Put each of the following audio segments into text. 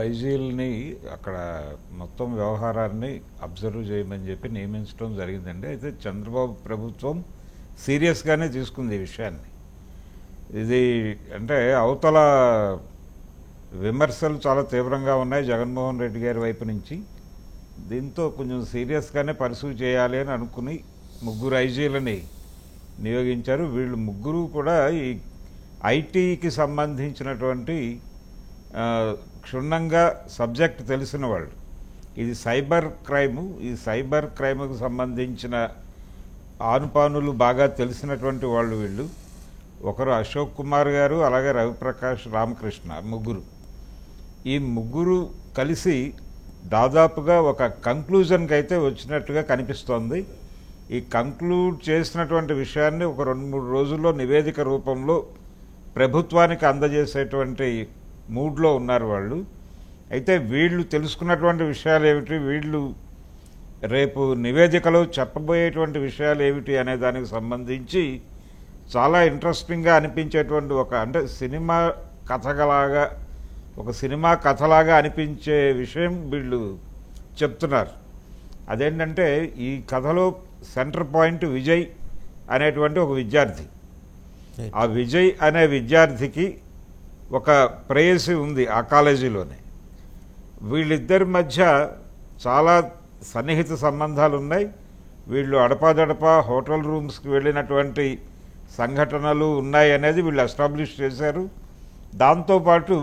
ఐజీఎల్ని అక్కడ మొత్తం వ్యవహారాన్ని అబ్జర్వ్ చేయమని చెప్పి నియమించడం జరిగిందండి. అయితే చంద్రబాబు ప్రభుత్వం సీరియస్గానే తీసుకుంది ఈ విషయాన్ని. ఇది అంటే అవతల విమర్శలు చాలా తీవ్రంగా ఉన్నాయి జగన్మోహన్ రెడ్డి గారి వైపు నుంచి. దీంతో కొంచెం సీరియస్గానే పర్సూ చేయాలి అని అనుకుని ముగ్గురు ఐజీలని నియోగించారు. వీళ్ళు ముగ్గురు కూడా ఈ ఐటీకి సంబంధించినటువంటి క్షుణ్ణంగా సబ్జెక్ట్ తెలిసిన వాళ్ళు. ఇది సైబర్ క్రైము, ఈ సైబర్ క్రైమ్కు సంబంధించిన ఆనుపానులు బాగా తెలిసినటువంటి వాళ్ళు వీళ్ళు. ఒకరు అశోక్ కుమార్ గారు, అలాగే రవిప్రకాష్ రామకృష్ణ, ముగ్గురు. ఈ ముగ్గురు కలిసి దాదాపుగా ఒక కంక్లూజన్కి అయితే వచ్చినట్టుగా కనిపిస్తోంది. ఈ కంక్లూడ్ చేసినటువంటి విషయాన్ని ఒక 2-3 రోజుల్లో నివేదిక రూపంలో ప్రభుత్వానికి అందజేసేటువంటి మూడ్లో ఉన్నారు వాళ్ళు. అయితే వీళ్ళు తెలుసుకున్నటువంటి విషయాలు ఏమిటి, వీళ్ళు రేపు నివేదికలో చెప్పబోయేటువంటి విషయాలు ఏమిటి అనే దానికి సంబంధించి చాలా ఇంట్రెస్టింగ్గా అనిపించేటువంటి అంటే సినిమా కథలాగా, ఒక సినిమా కథలాగా అనిపించే విషయం వీళ్ళు చెప్తున్నారు. అదేంటంటే ఈ కథలో సెంటర్ పాయింట్ విజయ్ అనేటువంటి ఒక విద్యార్థి. ఆ విజయ్ అనే విద్యార్థికి ఒక ప్రేయసి ఉంది ఆ కాలేజీలోనే. వీళ్ళిద్దరి మధ్య చాలా సన్నిహిత సంబంధాలు ఉన్నాయి. వీళ్ళు అడపాదడపా హోటల్ రూమ్స్కి వెళ్ళినటువంటి సంఘటనలు ఉన్నాయి అనేది వీళ్ళు ఎస్టాబ్లిష్ చేశారు. దాంతోపాటు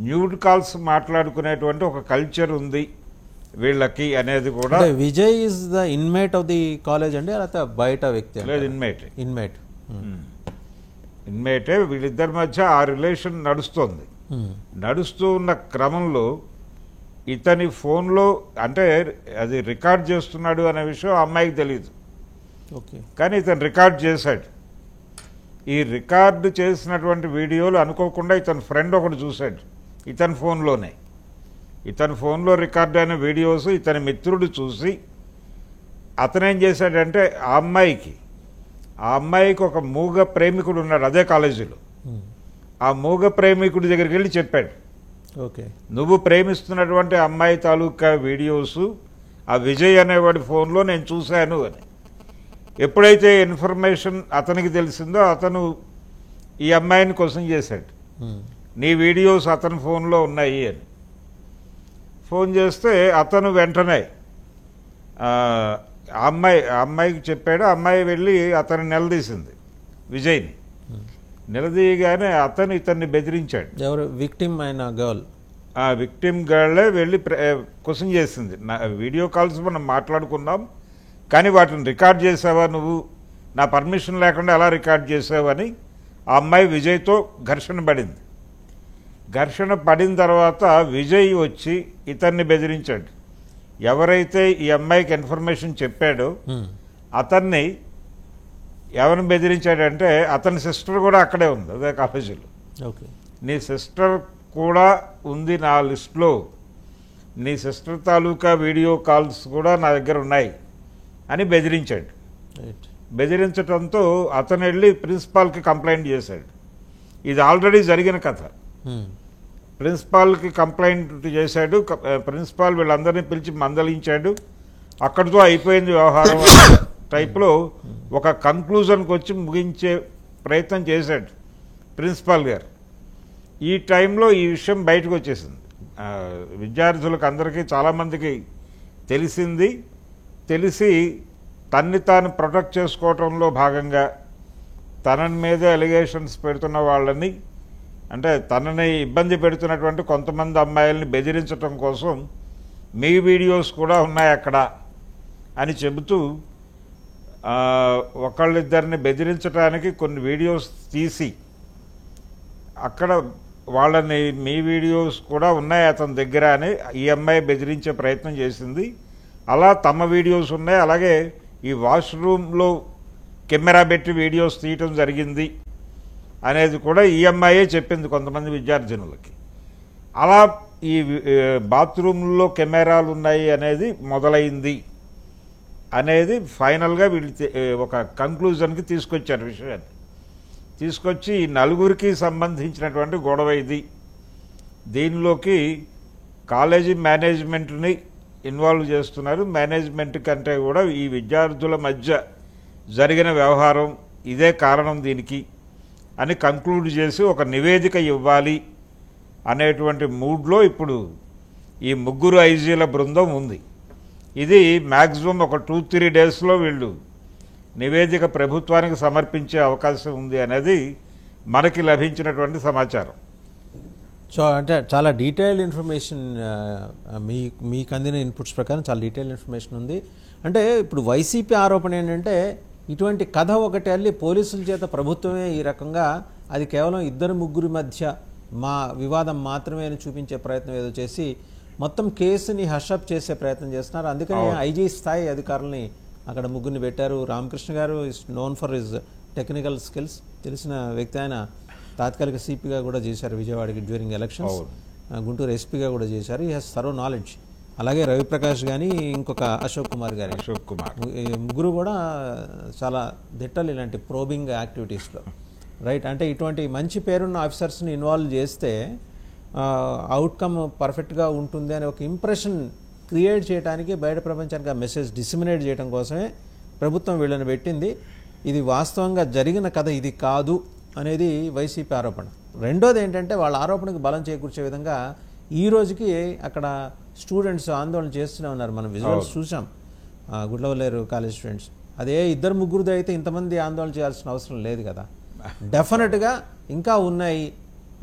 న్యూడ్ కాల్స్ మాట్లాడుకునేటువంటి ఒక కల్చర్ ఉంది వీళ్ళకి అనేది కూడా. Vijay is the inmate of the college అండి, లేకపోతే బయట వ్యక్తి? లేదు, ఇన్మేటే. వీళ్ళిద్దరి మధ్య ఆ రిలేషన్ నడుస్తోంది. నడుస్తూ ఉన్న క్రమంలో ఇతని ఫోన్లో అంటే అది రికార్డ్ చేస్తున్నాడు అనే విషయం ఆ అమ్మాయికి తెలియదు. కానీ ఇతను రికార్డ్ చేశాడు. ఈ రికార్డు చేసినటువంటి వీడియోలు అనుకోకుండా ఇతని ఫ్రెండ్ ఒకటి చూశాడు ఇతని ఫోన్లోనే. ఇతని ఫోన్లో రికార్డ్ అయిన వీడియోస్ ఇతని మిత్రుడు చూసి అతనేం చేశాడంటే ఆ అమ్మాయికి ఒక మూగ ప్రేమికుడు ఉన్నాడు అదే కాలేజీలో. ఆ మూగ ప్రేమికుడి దగ్గరికి వెళ్ళి చెప్పాడు, నువ్వు ప్రేమిస్తున్నటువంటి అమ్మాయి తాలూకా వీడియోస్ ఆ విజయ్ అనేవాడి ఫోన్లో నేను చూశాను అని. ఎప్పుడైతే ఇన్ఫర్మేషన్ అతనికి తెలిసిందో అతను ఈ అమ్మాయిని క్వశ్చన్ చేశాడు, నీ వీడియోస్ అతని ఫోన్లో ఉన్నాయి అని. ఫోన్ చేస్తే అతను వెంటనే అమ్మాయికి చెప్పాడు. అమ్మాయి వెళ్ళి అతను నిలదీసింది విజయ్ని. నిలదీయగానే అతను ఇతన్ని బెదిరించాడు. ఎవరు విక్టిమ్ అయిన గర్ల్? ఆ విక్టిమ్ గర్లే వెళ్ళి క్వశ్చన్ చేసింది, నా వీడియో కాల్స్ మనం మాట్లాడుకున్నాం కానీ వాటిని రికార్డ్ చేసావా, నువ్వు నా పర్మిషన్ లేకుండా ఎలా రికార్డ్ చేసావని ఆ అమ్మాయి విజయ్తో ఘర్షణ పడింది. ఘర్షణ పడిన తర్వాత విజయ్ వచ్చి ఇతన్ని బెదిరించాడు. ఎవరైతే ఈ అమ్మాయికి ఇన్ఫర్మేషన్ చెప్పాడో అతన్ని ఎవరిని బెదిరించాడంటే అతని సిస్టర్ కూడా అక్కడే ఉంది అదే కాలేజీలో. నీ సిస్టర్ కూడా ఉంది నా లిస్టులో, నీ సిస్టర్ తాలూకా వీడియో కాల్స్ కూడా నా దగ్గర ఉన్నాయి అని బెదిరించాడు. బెదిరించడంతో అతను వెళ్ళి ప్రిన్సిపాల్కి కంప్లైంట్ చేశాడు. ఇది ఆల్రెడీ జరిగిన కథ. ప్రిన్సిపాల్కి కంప్లైంట్ చేశాడు. ప్రిన్సిపాల్ వీళ్ళందరినీ పిలిచి మందలించాడు. అక్కడితో అయిపోయింది వ్యవహారం టైప్లో ఒక కంక్లూజన్కి వచ్చి ముగించే ప్రయత్నం చేశాడు ప్రిన్సిపాల్ గారు. ఈ టైంలో ఈ విషయం బయటకు వచ్చేసింది. విద్యార్థులకు అందరికీ చాలామందికి తెలిసి తన్ని తాను ప్రొటెక్ట్ చేసుకోవటంలో భాగంగా తనని మీదే అలిగేషన్స్ పెడుతున్న వాళ్ళని, అంటే తనని ఇబ్బంది పెడుతున్నటువంటి కొంతమంది అమ్మాయిల్ని బెదిరించడం కోసం మీ వీడియోస్ కూడా ఉన్నాయి అక్కడ అని చెబుతూ ఒకళ్ళిద్దరిని బెదిరించడానికి కొన్ని వీడియోస్ తీసి అక్కడ వాళ్ళని మీ వీడియోస్ కూడా ఉన్నాయి అతని దగ్గర అని ఈ అమ్మాయి బెదిరించే ప్రయత్నం చేసింది. అలా తమ వీడియోస్ ఉన్నాయి, అలాగే ఈ వాష్రూమ్లో కెమెరా పెట్టి వీడియోస్ తీయటం జరిగింది అనేది కూడా ఈ అమ్మాయే చెప్పింది కొంతమంది విద్యార్థినులకి. అలా ఈ బాత్రూంలో కెమెరాలు ఉన్నాయి అనేది మొదలైంది అనేది ఫైనల్గా వీళ్ళు ఒక కంక్లూజన్కి తీసుకొచ్చారు విషయాన్ని. తీసుకొచ్చి ఈ నలుగురికి సంబంధించినటువంటి గొడవ ఇది, దీనిలోకి కాలేజీ మేనేజ్మెంట్ని ఇన్వాల్వ్ చేస్తున్నారు. మేనేజ్మెంట్ కంటే కూడా ఈ విద్యార్థుల మధ్య జరిగిన వ్యవహారం ఇదే కారణం దీనికి అని కంక్లూడ్ చేసి ఒక నివేదిక ఇవ్వాలి అనేటువంటి మూడ్లో ఇప్పుడు ఈ ముగ్గురు ఐజీల బృందం ఉంది. ఇది మ్యాక్సిమం ఒక 2-3 డేస్లో వీళ్ళు నివేదిక ప్రభుత్వానికి సమర్పించే అవకాశం ఉంది అనేది మనకి లభించినటువంటి సమాచారం. సో అంటే చాలా డీటెయిల్డ్ ఇన్ఫర్మేషన్ మీకు అందిన ఇన్పుట్స్ ప్రకారం చాలా డీటెయిల్డ్ ఇన్ఫర్మేషన్ ఉంది. అంటే ఇప్పుడు వైసీపీ ఆరోపణ ఏంటంటే ఇటువంటి కథ ఒకటి వెళ్ళి పోలీసుల చేత ప్రభుత్వమే ఈ రకంగా అది కేవలం 2-3 మధ్య మా వివాదం మాత్రమే అని చూపించే ప్రయత్నం ఏదో చేసి మొత్తం కేసుని హషప్ చేసే ప్రయత్నం చేస్తున్నారు. అందుకని ఐజీ స్థాయి అధికారులని అక్కడ ముగ్గురిని పెట్టారు. రామకృష్ణ గారు is known for his technical skills, తెలిసిన వ్యక్తి. ఆయన తాత్కాలిక సిపిగా కూడా చేశారు విజయవాడకి డ్యూరింగ్ ఎలక్షన్స్, గుంటూరు ఎస్పీగా కూడా చేశారు. ఈ హ్యాస్ సర్వ్ నాలెడ్జ్. అలాగే రవిప్రకాష్ కానీ ఇంకొక అశోక్ కుమార్ గారి ముగ్గురు కూడా చాలా దిట్టలు ఇలాంటి ప్రోబింగ్ యాక్టివిటీస్లో. రైట్, అంటే ఇటువంటి మంచి పేరున్న ఆఫీసర్స్ని ఇన్వాల్వ్ చేస్తే అవుట్కమ్ పర్ఫెక్ట్గా ఉంటుంది అనే ఒక ఇంప్రెషన్ క్రియేట్ చేయడానికి, బయట ప్రపంచానికి ఆ మెసేజ్ డిసిమినేట్ చేయడం కోసమే ప్రభుత్వం వీళ్ళని పెట్టింది. ఇది వాస్తవంగా జరిగిన కథ ఇది కాదు అనేది వైసీపీ ఆరోపణ. రెండోది ఏంటంటే వాళ్ళ ఆరోపణకు బలం చేకూర్చే విధంగా ఈ రోజుకి అక్కడ స్టూడెంట్స్ ఆందోళన చేస్తూనే ఉన్నారు. మనం విజువల్స్ చూసాం, గుడ్లవల్లేరు కాలేజ్ స్టూడెంట్స్. అదే 2-3 అయితే ఇంతమంది ఆందోళన చేయాల్సిన అవసరం లేదు కదా. డెఫినెట్గా ఇంకా ఉన్నాయి.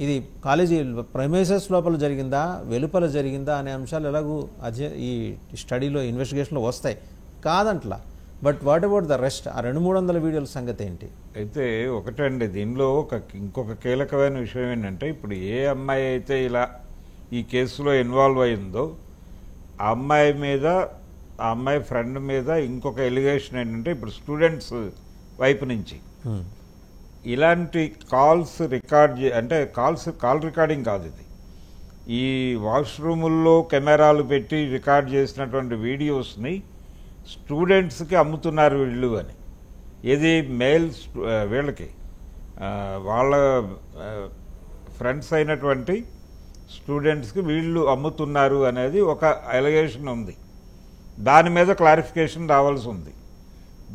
ఇది కాలేజీ ప్రైమేసెస్ లోపల జరిగిందా వెలుపల జరిగిందా అనే అంశాలు ఎలాగూ ఈ స్టడీలో ఇన్వెస్టిగేషన్లో వస్తాయి కాదంట్లా. But what about the rest? ఆ 200-300 వీడియోల సంగతి ఏంటి? అయితే ఒకటండి, దీనిలో ఇంకొక కీలకమైన విషయం ఏంటంటే ఇప్పుడు ఏ అమ్మాయి అయితే ఇలా ఈ కేసులో ఇన్వాల్వ్ అయిందో ఆ అమ్మాయి మీద, ఆ అమ్మాయి ఫ్రెండ్ మీద ఇంకొక ఎలిగేషన్ ఏంటంటే ఇప్పుడు స్టూడెంట్స్ వైపు నుంచి ఇలాంటి కాల్స్ రికార్డ్ అంటే కాల్ రికార్డింగ్ కాదు ఇది, ఈ వాష్రూముల్లో కెమెరాలు పెట్టి రికార్డ్ చేసినటువంటి వీడియోస్ని స్టూడెంట్స్కి అమ్ముతున్నారు వీళ్ళు అని. ఏది మేల్స్ వీళ్ళకి వాళ్ళ ఫ్రెండ్స్ అయినటువంటి స్టూడెంట్స్కి వీళ్ళు అమ్ముతున్నారు అనేది ఒక అలిగేషన్ ఉంది. దాని మీద క్లారిఫికేషన్ రావాల్సి ఉంది.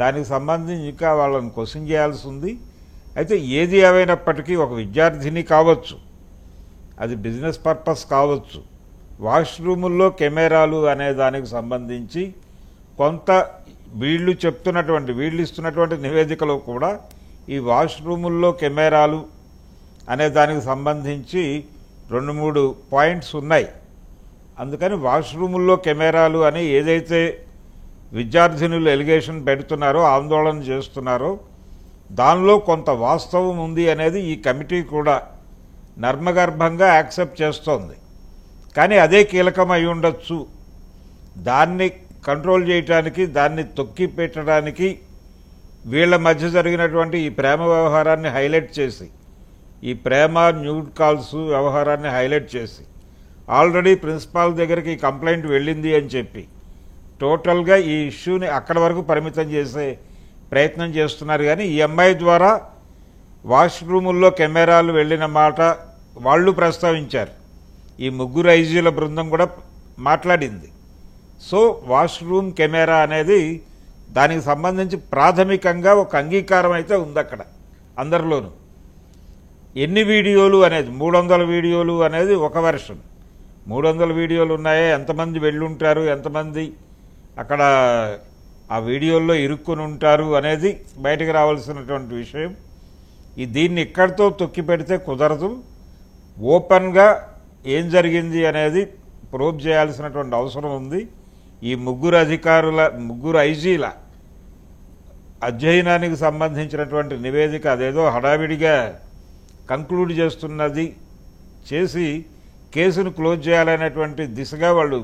దానికి సంబంధించి ఇంకా వాళ్ళని క్వశ్చన్ చేయాల్సి ఉంది. అయితే ఏది ఏమైనప్పటికీ ఒక విద్యార్థిని కావచ్చు, అది బిజినెస్ పర్పస్ కావచ్చు, వాష్రూముల్లో కెమెరాలు అనే దానికి సంబంధించి కొంత వీళ్ళు ఇస్తున్నటువంటి నివేదికలో కూడా ఈ వాష్రూముల్లో కెమెరాలు అనే దానికి సంబంధించి 2-3 పాయింట్స్ ఉన్నాయి. అందుకని వాష్రూముల్లో కెమెరాలు అని ఏదైతే విద్యార్థినులు ఎలిగేషన్ పెడుతున్నారో, ఆందోళన చేస్తున్నారో దానిలో కొంత వాస్తవం ఉంది అనేది ఈ కమిటీ కూడా నర్మగర్భంగా యాక్సెప్ట్ చేస్తోంది. కానీ అదే కీలకం అయి ఉండొచ్చు. దాన్ని కంట్రోల్ చేయడానికి, దాన్ని తొక్కి పెట్టడానికి వీళ్ళ మధ్య జరిగినటువంటి ఈ ప్రేమ వ్యవహారాన్ని హైలైట్ చేసి, ఈ ప్రేమ న్యూడ్ కాల్స్ వ్యవహారాన్ని హైలైట్ చేసి ఆల్రెడీ ప్రిన్సిపాల్ దగ్గరికి ఈ కంప్లైంట్ వెళ్ళింది అని చెప్పి టోటల్గా ఈ ఇష్యూని అక్కడి వరకు పరిమితం చేసే ప్రయత్నం చేస్తున్నారు. కానీ ఈ అమ్మాయి ద్వారా వాష్రూముల్లో కెమెరాలు వెళ్ళిన మాట వాళ్ళు ప్రస్తావించారు. ఈ ముగ్గురు ఐజీల బృందం కూడా మాట్లాడింది. సో వాష్రూమ్ కెమెరా అనేది దానికి సంబంధించి ప్రాథమికంగా ఒక అంగీకారం అయితే ఉంది అక్కడ అందరిలోనూ. ఎన్ని వీడియోలు అనేది 300 వీడియోలు అనేది ఒక వెర్షన్. 300 వీడియోలు ఉన్నాయే, ఎంతమంది వెళ్ళుంటారు, ఎంతమంది అక్కడ ఆ వీడియోల్లో ఇరుక్కుని ఉంటారు అనేది బయటకు రావాల్సినటువంటి విషయం. దీన్ని ఇక్కడితో తొక్కి పెడితే కుదరదు. ఓపెన్గా ఏం జరిగింది అనేది ప్రోబ్ చేయాల్సినటువంటి అవసరం ఉంది. ఈ ముగ్గురు ఐజీల అధ్యయనానికి సంబంధించినటువంటి నివేదిక అదేదో హడావిడిగా కంక్లూడ్ చేసి కేసును క్లోజ్ చేయాలనేటువంటి దిశగా వాళ్ళు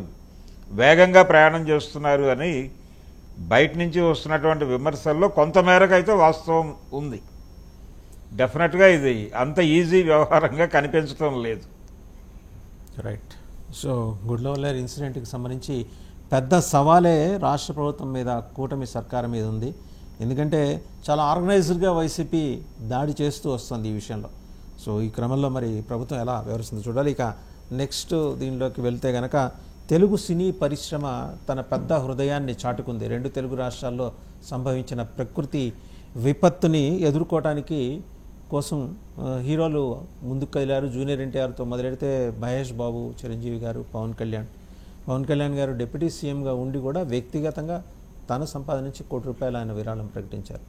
వేగంగా ప్రయాణం చేస్తున్నారు అని బయట నుంచి వస్తున్నటువంటి విమర్శల్లో కొంతమేరకు అయితే వాస్తవం ఉంది. డెఫినెట్గా ఇది అంత ఈజీ వ్యవహారంగా కనిపించడం లేదు. రైట్. సో గుడ్లవల్లేరు ఇన్సిడెంట్కి సంబంధించి పెద్ద సవాలే రాష్ట్ర ప్రభుత్వం మీద, కూటమి సర్కారు మీద ఉంది. ఎందుకంటే చాలా ఆర్గనైజ్డ్గా వైసీపీ దాడి చేస్తూ వస్తుంది ఈ విషయంలో. సో ఈ క్రమంలో మరి ప్రభుత్వం ఎలా వ్యవహరిస్తుందో చూడాలి. ఇక నెక్స్ట్ దీనిలోకి వెళ్తే గనక తెలుగు సినీ పరిశ్రమ తన పెద్ద హృదయాన్ని చాటుకుంది. 2 తెలుగు రాష్ట్రాల్లో సంభవించిన ప్రకృతి విపత్తుని ఎదుర్కోవటానికి కోసం హీరోలు ముందుకు కదిలారు. జూనియర్ ఎన్టీఆర్తో మొదలెడితే మహేష్ బాబు, చిరంజీవి గారు, పవన్ కళ్యాణ్ గారు డిప్యూటీ సీఎంగా ఉండి కూడా వ్యక్తిగతంగా తన సంపాదన నుంచి ₹1 ఆయన విరాళం ప్రకటించారు.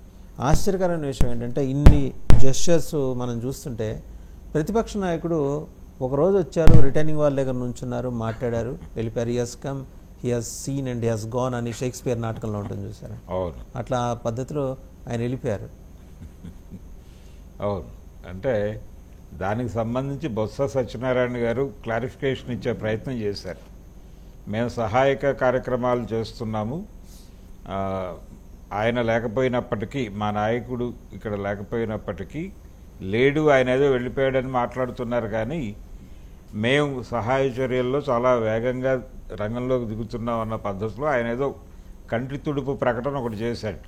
ఆశ్చర్యకరమైన విషయం ఏంటంటే ఇన్ని జెస్చర్స్ మనం చూస్తుంటే ప్రతిపక్ష నాయకుడు ఒకరోజు వచ్చారు, రిటర్నింగ్ వాళ్ళ దగ్గర నుంచున్నారు, మాట్లాడారు, వెళ్ళిపోయారు. He has come, he has scene and he has gone అని షేక్స్పియర్ నాటకంలో ఉంటుంది చూసారా, అట్లా ఆ పద్ధతిలో ఆయన వెళ్ళిపోయారు. అవును, అంటే దానికి సంబంధించి బొత్స సత్యనారాయణ గారు క్లారిఫికేషన్ ఇచ్చే ప్రయత్నం చేశారు. మేము సహాయక కార్యక్రమాలు చేస్తున్నాము, ఆయన లేకపోయినప్పటికీ, మా నాయకుడు ఇక్కడ లేకపోయినప్పటికీ లేడు, ఆయన ఏదో వెళ్ళిపోయాడని మాట్లాడుతున్నారు. కానీ మేము సహాయ చర్యల్లో చాలా వేగంగా రంగంలోకి దిగుతున్నాం అన్న పద్ధతిలో ఆయన ఏదో కంటి తుడుపు ప్రకటన ఒకటి చేశాడు.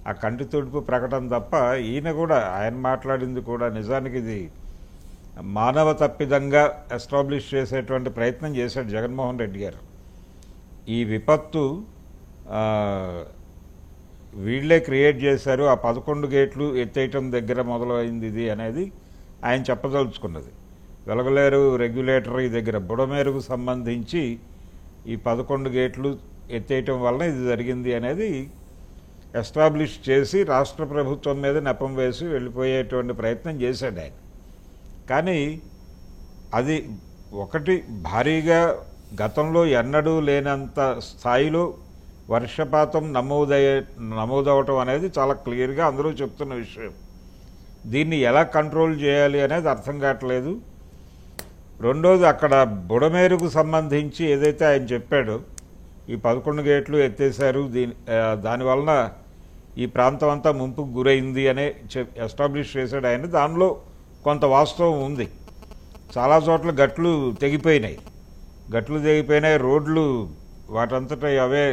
ఆ కంటి తుడుపు ప్రకటన తప్ప ఈయన కూడా ఆయన మాట్లాడింది కూడా నిజానికి ఇది మానవ తప్పిదంగా ఎస్టాబ్లిష్ చేసేటువంటి ప్రయత్నం చేశాడు జగన్మోహన్ రెడ్డి గారు. ఈ విపత్తు వీళ్లే క్రియేట్ చేశారు, ఆ 11 గేట్లు ఎత్తేయటం దగ్గర మొదలైంది ఇది అనేది ఆయన చెప్పదలుచుకున్నది. వెలగలేరు రెగ్యులేటరీ దగ్గర బుడమేరుకు సంబంధించి ఈ 11 గేట్లు ఎత్తేయటం వలన ఇది జరిగింది అనేది ఎస్టాబ్లిష్ చేసి రాష్ట్ర ప్రభుత్వం మీద నెపం వేసి వెళ్ళిపోయేటువంటి ప్రయత్నం చేశాడు ఆయన. కానీ అది ఒకటి భారీగా గతంలో ఎన్నడూ లేనంత స్థాయిలో వర్షపాతం నమోదవటం అనేది చాలా క్లియర్గా అందరూ చెప్తున్న విషయం. దీన్ని ఎలా కంట్రోల్ చేయాలి అనేది అర్థం కావట్లేదు. రెండోది, అక్కడ బుడమేరుకు సంబంధించి ఏదైతే ఆయన చెప్పాడో ఈ 11 గేట్లు ఎత్తేసారు, దానివలన ఈ ప్రాంతం అంతా ముంపుకు గురైంది అనే ఎస్టాబ్లిష్ చేశాడు ఆయన. దానిలో కొంత వాస్తవం ఉంది. చాలా చోట్ల గట్లు తెగిపోయినాయి, రోడ్లు వాటంతటా అవే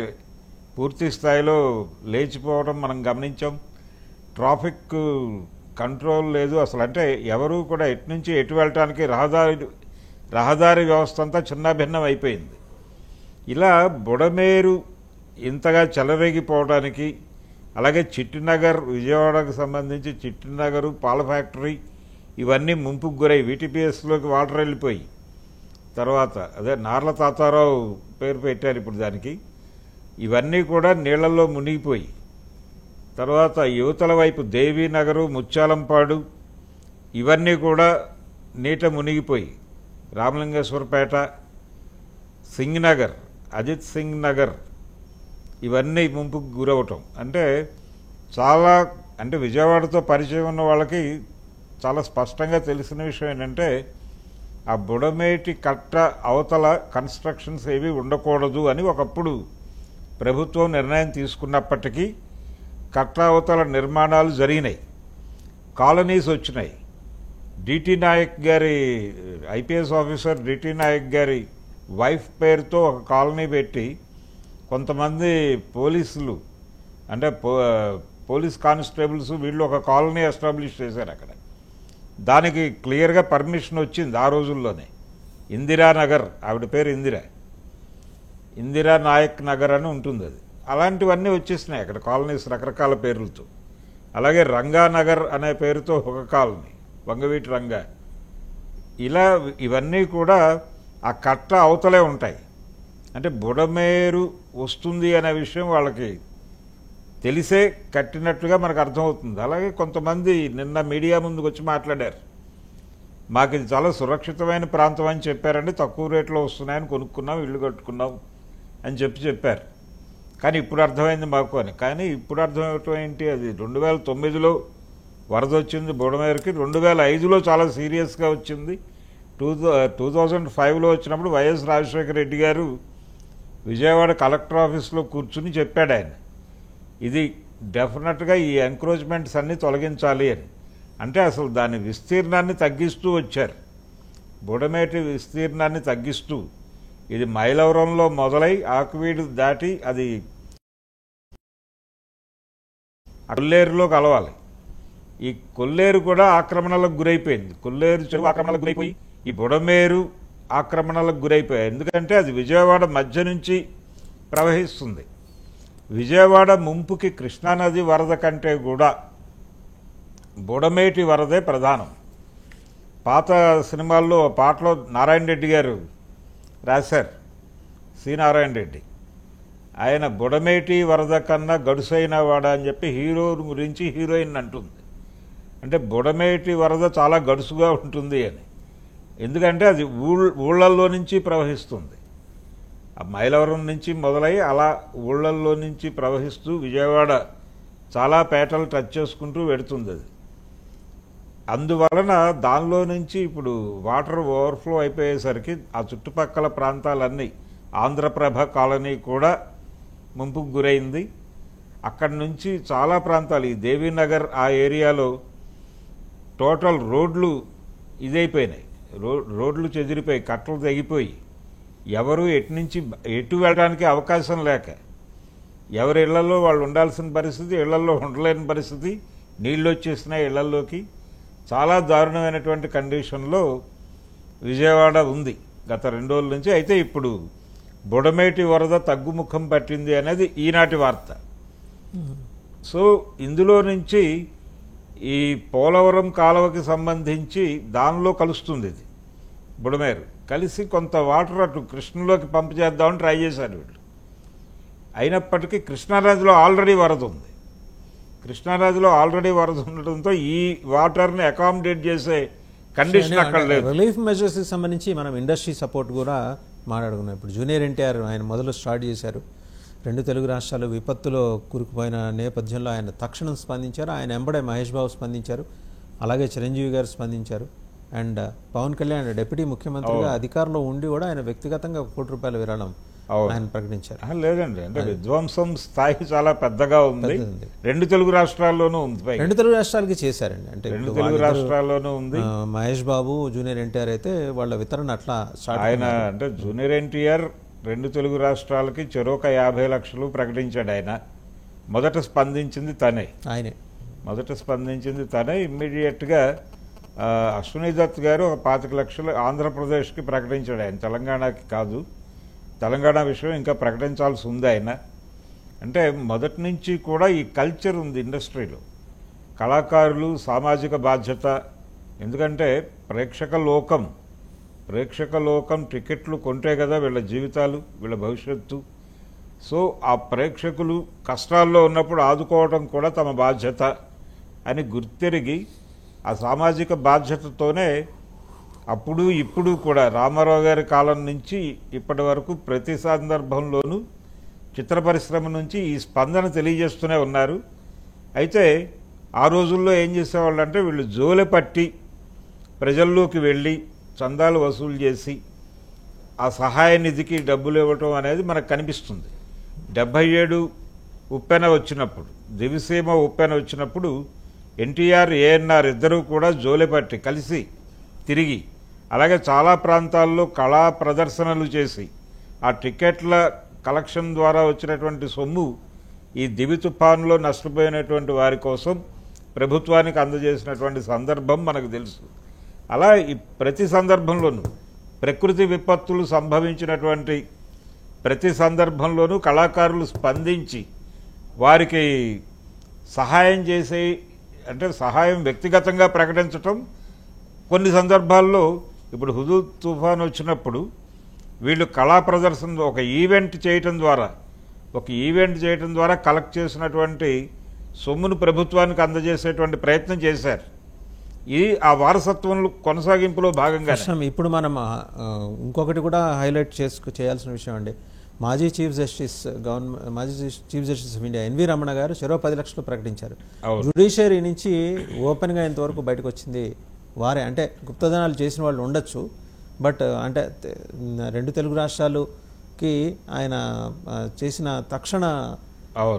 పూర్తి స్థాయిలో లేచిపోవడం మనం గమనించాం. ట్రాఫిక్ కంట్రోల్ లేదు అసలు. అంటే ఎవరు కూడా ఎటు నుంచి ఎటు వెళ్ళటానికి రహదారి వ్యవస్థ అంతా చిన్నాభిన్నం అయిపోయింది. ఇలా బుడమేరు ఇంతగా చెలరేగిపోవడానికి, అలాగే చిట్టినగర్, విజయవాడకు సంబంధించి చిట్టినగరు, పాల ఫ్యాక్టరీ ఇవన్నీ ముంపుకు గురై వీటీపీఎస్లోకి వాటర్ వెళ్ళిపోయి, తర్వాత అదే నార్ల తాతారావు పేరు పెట్టారు ఇప్పుడు దానికి, ఇవన్నీ కూడా నీళ్లలో మునిగిపోయి, తర్వాత యువతల వైపు దేవీనగరు, ముత్యాలంపాడు ఇవన్నీ కూడా నీట మునిగిపోయి, రామలింగేశ్వరపేట, సింగ్ నగర్, అజిత్ సింగ్ నగర్ ఇవన్నీ ముంపుకు గురవటం అంటే చాలా, అంటే విజయవాడతో పరిచయం ఉన్న వాళ్ళకి చాలా స్పష్టంగా తెలిసిన విషయం ఏంటంటే ఆ బుడమేటి కట్ట అవతల కన్స్ట్రక్షన్స్ ఏవి ఉండకూడదు అని ఒకప్పుడు ప్రభుత్వం నిర్ణయం తీసుకున్నప్పటికీ కట్ట అవతల నిర్మాణాలు జరిగినాయి, కాలనీస్ వచ్చినాయి. డిటి నాయక్ గారి, ఐపీఎస్ ఆఫీసర్ డిటి నాయక్ గారి వైఫ్ పేరుతో ఒక కాలనీ పెట్టి కొంతమంది పోలీసులు, అంటే పోలీస్ కానిస్టేబుల్స్ వీళ్ళు ఒక కాలనీ ఎస్టాబ్లిష్ చేశారు అక్కడ. దానికి క్లియర్గా పర్మిషన్ వచ్చింది ఆ రోజుల్లోనే. ఇందిరానగర్, ఆవిడ పేరు ఇందిరా నాయక్ నగర్ అని ఉంటుంది అది. అలాంటివన్నీ వచ్చేసినాయి అక్కడ కాలనీస్ రకరకాల పేర్లతో. అలాగే రంగానగర్ అనే పేరుతో ఒక కాలనీ, వంగవీటి రంగా. ఇలా ఇవన్నీ కూడా ఆ కట్ట అవతలే ఉంటాయి. అంటే బుడమేరు వస్తుంది అనే విషయం వాళ్ళకి తెలిసే కట్టినట్టుగా మనకు అర్థమవుతుంది. అలాగే కొంతమంది నిన్న మీడియా ముందుకు వచ్చి మాట్లాడారు, మాకు ఇది చాలా సురక్షితమైన ప్రాంతం అని చెప్పారండి, తక్కువ రేట్లో వస్తున్నాయని కొనుక్కున్నాం, ఇల్లు కట్టుకున్నాం అని చెప్పారు. కానీ ఇప్పుడు అర్థమైంది మాకు అని. కానీ ఇప్పుడు అర్థమవటం ఏంటి, అది 2009లో వరద వచ్చింది బుడమేరుకి, 2005లో చాలా సీరియస్గా వచ్చింది, 2005లో వచ్చినప్పుడు వైఎస్ రాజశేఖర రెడ్డి గారు విజయవాడ కలెక్టర్ ఆఫీస్లో కూర్చుని చెప్పాడు ఆయన, ఇది డెఫినెట్గా ఈ ఎంక్రోచ్మెంట్స్ అన్నీ తొలగించాలి అని. అంటే అసలు దాని విస్తీర్ణాన్ని తగ్గిస్తూ వచ్చారు, బుడమేటి విస్తీర్ణాన్ని తగ్గిస్తూ. ఇది మైలవరంలో మొదలై ఆకువీడు దాటి అది కొల్లేరులో కలవాలి. ఈ కొల్లేరు కూడా ఆక్రమణలకు గురైపోయింది, కొల్లేరు చెరువు ఆక్రమణలకు గురైపోయి ఈ బుడమేరు ఆక్రమణలకు గురైపోయాయి. ఎందుకంటే అది విజయవాడ మధ్య నుంచి ప్రవహిస్తుంది. విజయవాడ ముంపుకి కృష్ణానది వరద కంటే కూడా బుడమేటి వరదే ప్రధానం. పాత సినిమాల్లో పాటలో నారాయణ రెడ్డి గారు రాశారు, సి నారాయణ రెడ్డి. ఆయన బుడమేటి వరద కన్నా గడుసైన వాడ అని చెప్పి హీరో గురించి హీరోయిన్ అంటుంది. అంటే బుడమేటి వరద చాలా గడుసుగా ఉంటుంది అని. ఎందుకంటే అది ఊళ్ళల్లో నుంచి ప్రవహిస్తుంది. ఆ మైలవరం నుంచి మొదలై అలా ఊళ్ళల్లో నుంచి ప్రవహిస్తూ విజయవాడ చాలా పేటలు టచ్ చేసుకుంటూ వెడుతుంది అది. అందువలన దానిలో నుంచి ఇప్పుడు వాటర్ ఓవర్ఫ్లో అయిపోయేసరికి ఆ చుట్టుపక్కల ప్రాంతాలన్నీ, ఆంధ్రప్రభ కాలనీ కూడా ముంపుకు గురైంది. అక్కడి నుంచి చాలా ప్రాంతాలు, ఈ దేవీనగర్ ఆ ఏరియాలో టోటల్ రోడ్లు ఇదైపోయినాయి. రోడ్లు చెదిరిపోయి, కట్టలు తెగిపోయి, ఎవరు ఎటు వెళ్ళడానికి అవకాశం లేక ఎవరి ఇళ్లలో వాళ్ళు ఉండాల్సిన పరిస్థితి, ఇళ్లలో ఉండలేని పరిస్థితి, నీళ్ళు వచ్చేసినాయి ఇళ్లలోకి. చాలా దారుణమైనటువంటి కండిషన్లో విజయవాడ ఉంది గత 2 రోజుల నుంచి. అయితే ఇప్పుడు బుడమేటి వరద తగ్గుముఖం పట్టింది అనేది ఈనాటి వార్త. సో ఇందులో నుంచి ఈ పోలవరం కాలువకి సంబంధించి దానిలో కలుస్తుంది ఇది బుడమేరు. కలిసి కొంత వాటర్ అటు కృష్ణలోకి పంపు చేద్దామని ట్రై చేశారు వీళ్ళు. అయినప్పటికీ కృష్ణానదిలో ఆల్రెడీ వరద ఉంది. కృష్ణానదిలో ఆల్రెడీ వరద ఉండటంతో ఈ వాటర్ని అకామిడేట్ చేసే కండిషన్ అక్కడ లేదు. రిలీఫ్ మెజర్స్కి సంబంధించి మనం ఇండస్ట్రీ సపోర్ట్ కూడా మాట్లాడుకున్నాం. ఇప్పుడు జూనియర్ ఎన్టీఆర్ ఆయన మొదలు స్టార్ట్ చేశారు. 2 తెలుగు రాష్ట్రాలు విపత్తులో కూరుకుపోయిన నేపథ్యంలో ఆయన తక్షణం స్పందించారు. ఆయన ఎంబడే మహేష్ బాబు స్పందించారు, అలాగే చిరంజీవి గారు స్పందించారు. అండ్ పవన్ కళ్యాణ్ డిప్యూటీ ముఖ్యమంత్రిగా అధికారంలో ఉండి కూడా ఆయన వ్యక్తిగతంగా ₹1 కోటి విరాళం ఆయన ప్రకటించారు. లేదండి, అంటే విధ్వంసం స్థాయి చాలా పెద్దగా ఉంది. 2 తెలుగు రాష్ట్రాల్లోనూ ఉంది. 2 తెలుగు రాష్ట్రాలకి చేశారండి. అంటే 2 తెలుగు రాష్ట్రాల్లోనూ ఉంది. మహేష్ బాబు, జూనియర్ ఎన్టీఆర్ అయితే వాళ్ళ వితరణ అట్లా ఆయన అంటే జూనియర్ ఎన్టీఆర్ 2 తెలుగు రాష్ట్రాలకి చెరొక 50 లక్షలు ప్రకటించాడు. ఆయన మొదట స్పందించింది తనే. ఇమ్మీడియట్గా అశ్విని దత్ గారు ఒక 25 లక్షలు ఆంధ్రప్రదేశ్కి ప్రకటించాడు. ఆయన తెలంగాణకి కాదు. తెలంగాణ విషయం ఇంకా ప్రకటించాల్సి ఉంది ఆయన. అంటే మొదటి నుంచి కూడా ఈ కల్చర్ ఉంది ఇండస్ట్రీలో. కళాకారులు సామాజిక బాధ్యత. ఎందుకంటే ప్రేక్షక లోకం టికెట్లు కొంటే కదా వీళ్ళ జీవితాలు, వీళ్ళ భవిష్యత్తు. సో ఆ ప్రేక్షకులు కష్టాల్లో ఉన్నప్పుడు ఆదుకోవడం కూడా తమ బాధ్యత అని గుర్తెరిగి ఆ సామాజిక బాధ్యతతోనే అప్పుడు ఇప్పుడు కూడా రామారావు గారి కాలం నుంచి ఇప్పటి వరకు ప్రతి సందర్భంలోనూ చిత్ర పరిశ్రమ నుంచి ఈ స్పందన తెలియజేస్తూనే ఉన్నారు. అయితే ఆ రోజుల్లో ఏం చేసేవాళ్ళు అంటే వీళ్ళు జోలె పట్టి ప్రజల్లోకి వెళ్ళి చందాలు వసూలు చేసి ఆ సహాయ నిధికి డబ్బులు ఇవ్వటం అనేది మనకు కనిపిస్తుంది. 77 ఉప్పెన వచ్చినప్పుడు, దివిసీమ ఉప్పెన వచ్చినప్పుడు ఎన్టీఆర్, ఏఎన్ఆర్ ఇద్దరూ కూడా జోలెపట్టి కలిసి తిరిగి, అలాగే చాలా ప్రాంతాల్లో కళా ప్రదర్శనలు చేసి ఆ టికెట్ల కలెక్షన్ ద్వారా వచ్చినటువంటి సొమ్ము ఈ దివి తుఫాన్లో నష్టపోయినటువంటి వారి కోసం ప్రభుత్వానికి అందజేసినటువంటి సందర్భం మనకు తెలుసు. అలా ఈ ప్రతి సందర్భంలోనూ ప్రకృతి విపత్తులు సంభవించినటువంటి ప్రతి సందర్భంలోనూ కళాకారులు స్పందించి వారికి సహాయం చేసే, అంటే సహాయం వ్యక్తిగతంగా ప్రకటించటం. కొన్ని సందర్భాల్లో ఇప్పుడు హుదూద్ తుఫాన్ వచ్చినప్పుడు వీళ్ళు కళా ప్రదర్శన ఒక ఈవెంట్ చేయటం ద్వారా కలెక్ట్ చేసినటువంటి సొమ్మును ప్రభుత్వానికి అందజేసేటువంటి ప్రయత్నం చేశారు. ఇది ఆ వారసత్వంలో కొనసాగింపులో భాగంగా. ఇప్పుడు మనం ఇంకొకటి కూడా హైలైట్ చేయాల్సిన విషయం అండి. మాజీ chief justice of India N V Ramana గారు చెరో 10 లక్షలు ప్రకటించారు. జ్యుడిషియరీ నుంచి ఓపెన్గా ఇంతవరకు బయటకు వచ్చింది వారే. అంటే గుప్తధనాలు చేసిన వాళ్ళు ఉండొచ్చు, బట్ అంటే 2 తెలుగు రాష్ట్రాలకి ఆయన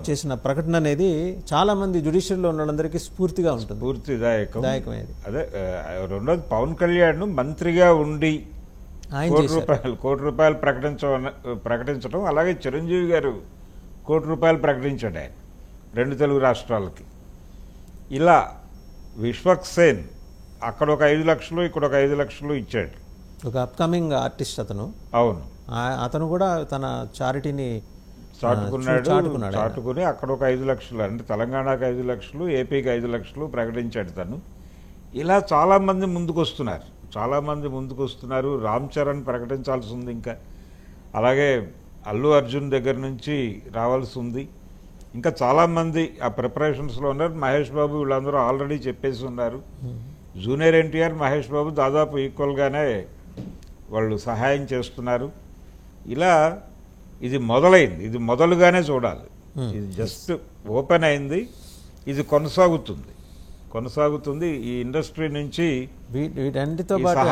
చేసిన ప్రకటన అనేది చాలా మంది జ్యుడిషియరీలో ఉన్న వాళ్ళందరికీ స్ఫూర్తిగా ఉంటుంది, స్ఫూర్తిదాయకమైనది. అదే రెండోది పవన్ కళ్యాణ్ మంత్రిగా ఉండి కోటి రూపాయలు ప్రకటించడం, అలాగే చిరంజీవి గారు ₹1 కోటి ప్రకటించాడు ఆయన 2 తెలుగు రాష్ట్రాలకి. ఇలా విశ్వక్ సేన్ అక్కడ ఒక 5 లక్షలు, ఇక్కడ ఒక 5 లక్షలు ఇచ్చాడు. ఒక అప్కమింగ్ ఆర్టిస్ట్ అతను. అవును, అతను కూడా తన చారిటీని చాటుకుని అక్కడ ఒక 5 లక్షలు, అంటే తెలంగాణకు 5 లక్షలు, ఏపీకి 5 లక్షలు ప్రకటించాడు తను. ఇలా చాలామంది ముందుకు వస్తున్నారు. రామ్ చరణ్ ప్రకటించాల్సి ఉంది ఇంకా. అలాగే అల్లు అర్జున్ దగ్గర నుంచి రావాల్సి ఉంది. ఇంకా చాలామంది ఆ ప్రిపరేషన్స్లో ఉన్నారు. మహేష్ బాబు వీళ్ళందరూ ఆల్రెడీ చెప్పేసి ఉన్నారు. జూనియర్ ఎన్టీఆర్, మహేష్ బాబు దాదాపు ఈక్వల్గానే వాళ్ళు సహాయం చేస్తున్నారు. ఇలా ఇది మొదలైంది, ఇది మొదలుగానే చూడాలి. ఇది జస్ట్ ఓపెన్ అయింది, ఇది కొనసాగుతుంది. ఈ ఇండస్ట్రీ నుంచి వీటన్నిటితో పాటు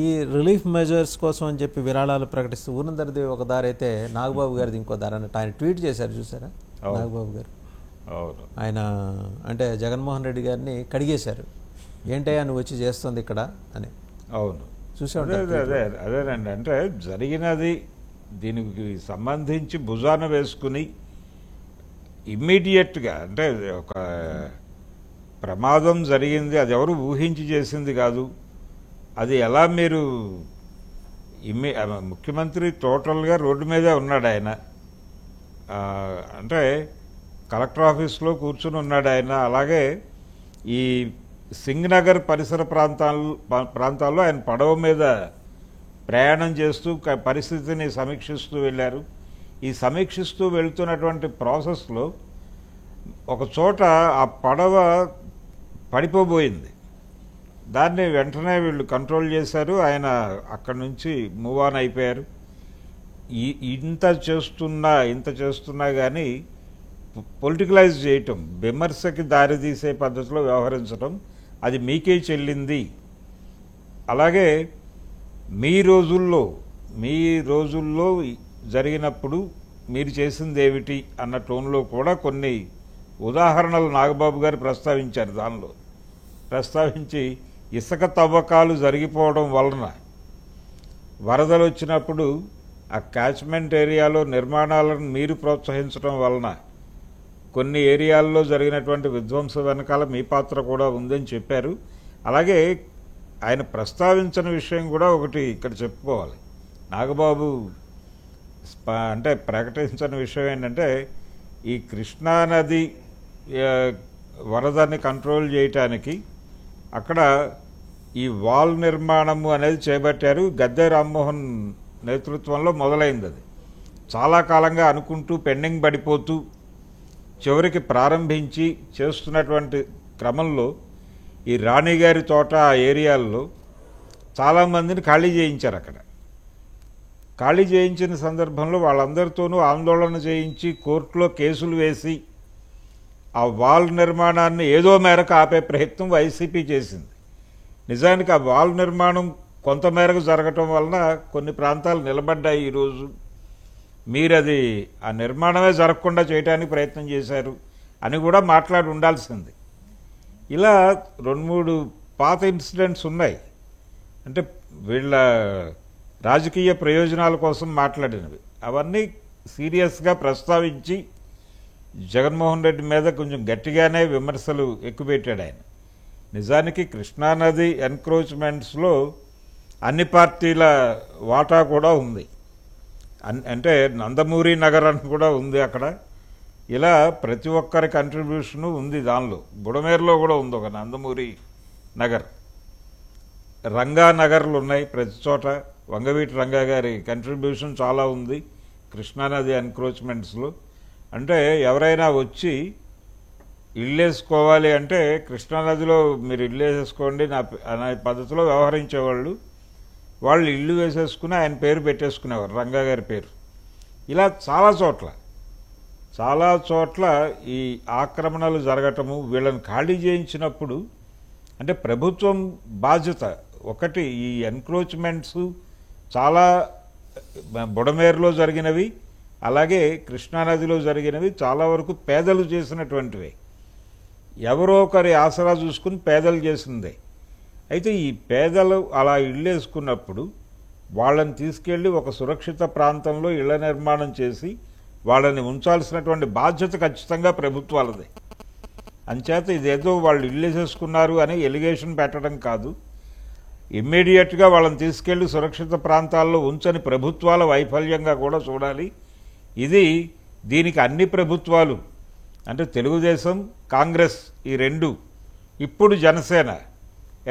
ఈ రిలీఫ్ మెజర్స్ కోసం అని చెప్పి విరాళాలు ప్రకటిస్తూ ఊరందరిది ఒక దారి అయితే నాగబాబు గారిది ఇంకో దారి అన్నట్టు ఆయన ట్వీట్ చేశారు, చూసారా? నాగబాబు గారు ఆయన అంటే జగన్మోహన్ రెడ్డి గారిని కడిగేశారు, ఏంటయ్యా నువ్వు వచ్చి చేస్తుంది ఇక్కడ అని. అవును, చూసాడు. అదేనండి, అంటే జరిగినది దీనికి సంబంధించి భుజాన వేసుకుని ఇమ్మీడియట్గా, అంటే ఒక ప్రమాదం జరిగింది, అది ఎవరు ఊహించి చేసింది కాదు. అది ఎలా మీరు ముఖ్యమంత్రి టోటల్గా రోడ్డు మీదే ఉన్నాడు ఆయన, అంటే కలెక్టర్ ఆఫీస్లో కూర్చుని ఉన్నాడు ఆయన. అలాగే ఈ సింగ్నగర్ పరిసర ప్రాంతాల్లో ఆయన పడవ మీద ప్రయాణం చేస్తూ పరిస్థితిని సమీక్షిస్తూ వెళ్ళారు. ఈ సమీక్షిస్తూ వెళ్తున్నటువంటి ప్రాసెస్లో ఒక చోట ఆ పడవ పడిపోబోయింది. దాన్ని వెంటనే వీళ్ళు కంట్రోల్ చేశారు. ఆయన అక్కడి నుంచి మూవ్ ఆన్ అయిపోయారు. ఇంత చేస్తున్నా కానీ పొలిటికలైజ్ చేయటం, విమర్శకి దారితీసే పద్ధతిలో వ్యవహరించడం, అది మీకే చెల్లింది. అలాగే మీ రోజుల్లో జరిగినప్పుడు మీరు చేసింది ఏమిటి అన్న టోన్లో కూడా కొన్ని ఉదాహరణలు నాగబాబు గారు ప్రస్తావించారు. దానిలో ప్రస్తావించి ఇసుక తవ్వకాలు జరిగిపోవడం వలన వరదలు వచ్చినప్పుడు ఆ క్యాచ్మెంట్ ఏరియాలో నిర్మాణాలను మీరు ప్రోత్సహించడం వలన కొన్ని ఏరియాల్లో జరిగినటువంటి విధ్వంసం వెనకాల మీ పాత్ర కూడా ఉందని చెప్పారు. అలాగే ఆయన ప్రస్తావించిన విషయం కూడా ఒకటి ఇక్కడ చెప్పుకోవాలి. నాగబాబు అంటే ప్రకటించిన విషయం ఏంటంటే, ఈ కృష్ణానది వరదని కంట్రోల్ చేయటానికి అక్కడ ఈ వాల్ నిర్మాణము అనేది చేపట్టారు. గద్దె రామ్మోహన్ నేతృత్వంలో మొదలైంది. అది చాలా కాలంగా అనుకుంటూ పెండింగ్ పడిపోతూ చివరికి ప్రారంభించి చేస్తున్నటువంటి క్రమంలో ఈ రాణిగారి తోట ఆ ఏరియాల్లో చాలామందిని ఖాళీ చేయించారు. అక్కడ ఖాళీ చేయించిన సందర్భంలో వాళ్ళందరితోనూ ఆందోళన చేయించి కోర్టులో కేసులు వేసి ఆ వాల్ నిర్మాణాన్ని ఏదో మేరకు ఆపే ప్రయత్నం వైసీపీ చేసింది. నిజానికి ఆ వాల్ నిర్మాణం కొంతమేరకు జరగటం వలన కొన్ని ప్రాంతాలు నిలబడ్డాయి. ఈరోజు మీరది ఆ నిర్మాణమే జరగకుండా చేయడానికి ప్రయత్నం చేశారు అని కూడా మాట్లాడి ఉండాల్సింది. ఇలా 2-3 పాత ఇన్సిడెంట్స్ ఉన్నాయి. అంటే వీళ్ళ రాజకీయ ప్రయోజనాల కోసం మాట్లాడినవి. అవన్నీ సీరియస్గా ప్రస్తావించి జగన్మోహన్ రెడ్డి మీద కొంచెం గట్టిగానే విమర్శలు ఎక్కుపెట్టాడు ఆయన. నిజానికి కృష్ణానది ఎన్క్రోచ్మెంట్స్లో అన్ని పార్టీల వాటా కూడా ఉంది. అంటే నందమూరి నగర్ అని కూడా ఉంది అక్కడ. ఇలా ప్రతి ఒక్కరి కంట్రిబ్యూషను ఉంది దానిలో. బుడమేరులో కూడా ఉంది ఒక నందమూరి నగర్. రంగా నగర్లు ఉన్నాయి ప్రతి చోట. వంగవీటి రంగా గారి కంట్రిబ్యూషన్ చాలా ఉంది కృష్ణానది ఎన్క్రోచ్మెంట్స్లో. అంటే ఎవరైనా వచ్చి ఇల్లేసుకోవాలి అంటే కృష్ణానదిలో మీరు ఇల్లు వేసేసుకోండి అనే పద్ధతిలో వ్యవహరించేవాళ్ళు. వాళ్ళు ఇల్లు వేసేసుకుని ఆయన పేరు పెట్టేసుకునేవారు, రంగా గారి పేరు. ఇలా చాలా చోట్ల ఈ ఆక్రమణలు జరగటము, వీళ్ళని ఖాళీ చేయించినప్పుడు అంటే ప్రభుత్వం బాధ్యత. ఒకటి ఈ ఎన్క్రోచ్మెంట్స్ చాలా బుడమేరులో జరిగినవి, అలాగే కృష్ణానదిలో జరిగినవి చాలా వరకు పేదలు చేసినటువంటివి. ఎవరో ఒకరి ఆసరా చూసుకుని పేదలు చేసిందే. అయితే ఈ పేదలు అలా ఇళ్ళు వేసుకున్నప్పుడు వాళ్ళని తీసుకెళ్ళి ఒక సురక్షిత ప్రాంతంలో ఇళ్ల నిర్మాణం చేసి వాళ్ళని ఉంచాల్సినటువంటి బాధ్యత ఖచ్చితంగా ప్రభుత్వాలదే. అంచేత ఇదేదో వాళ్ళు ఇళ్ళు వేసేసుకున్నారు అని ఎలిగేషన్ పెట్టడం కాదు. ఇమ్మీడియట్గా వాళ్ళని తీసుకెళ్లి సురక్షిత ప్రాంతాల్లో ఉంచని ప్రభుత్వాల వైఫల్యంగా కూడా చూడాలి. దీనికి అన్ని ప్రభుత్వాలు అంటే తెలుగుదేశం, కాంగ్రెస్ ఈ రెండు, ఇప్పుడు జనసేన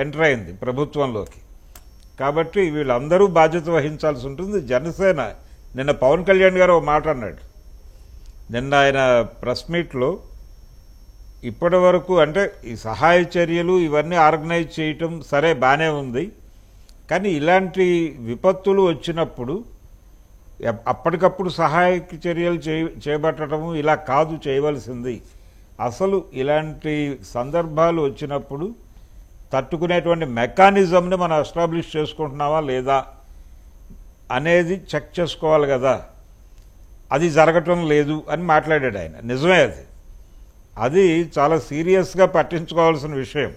ఎంటర్ అయింది ప్రభుత్వంలోకి. కాబట్టి వీళ్ళందరూ బాధ్యత వహించాల్సి ఉంటుంది. జనసేన నిన్న పవన్ కళ్యాణ్ గారు ఒక మాట అన్నాడు. నిన్న ఆయన ప్రెస్ మీట్లో ఇప్పటి వరకు అంటే ఈ సహాయ చర్యలు ఇవన్నీ ఆర్గనైజ్ చేయటం సరే బాగానే ఉంది, కానీ ఇలాంటి విపత్తులు వచ్చినప్పుడు అప్పటికప్పుడు సహాయక చర్యలు చేపట్టడము ఇలా కాదు చేయవలసింది. అసలు ఇలాంటి సందర్భాలు వచ్చినప్పుడు తట్టుకునేటువంటి మెకానిజంని మనం ఎస్టాబ్లిష్ చేసుకుంటున్నావా లేదా అనేది చెక్ చేసుకోవాలి కదా. అది జరగటం లేదు అని మాట్లాడాడు ఆయన. నిజమే, అది చాలా సీరియస్గా పట్టించుకోవాల్సిన విషయం.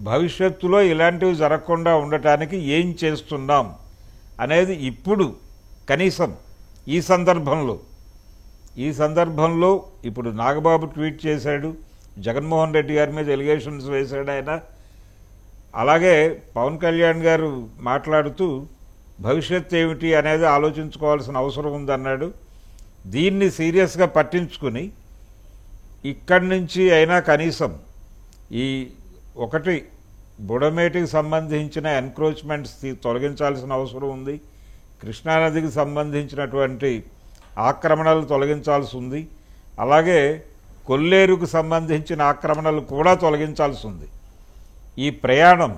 భవిష్యత్తులో ఇలాంటివి జరగకుండా ఉండటానికి ఏం చేస్తున్నాం అనేది ఇప్పుడు కనీసం ఈ సందర్భంలో ఇప్పుడు నాగబాబు ట్వీట్ చేశాడు, జగన్మోహన్ రెడ్డి గారి మీద ఎలిగేషన్స్ వేశాడు ఆయన. అలాగే పవన్ కళ్యాణ్ గారు మాట్లాడుతూ భవిష్యత్తు ఏమిటి అనేది ఆలోచించుకోవాల్సిన అవసరం ఉందన్నాడు. దీన్ని సీరియస్గా పట్టించుకుని ఇక్కడి నుంచి అయినా కనీసం ఈ ఒకటి బుడమేటికి సంబంధించిన ఎన్క్రోచ్మెంట్స్ తొలగించాల్సిన అవసరం ఉంది. కృష్ణానదికి సంబంధించినటువంటి ఆక్రమణలు తొలగించాల్సి ఉంది. అలాగే కొల్లేరుకు సంబంధించిన ఆక్రమణలు కూడా తొలగించాల్సి ఉంది. ఈ ప్రయాణం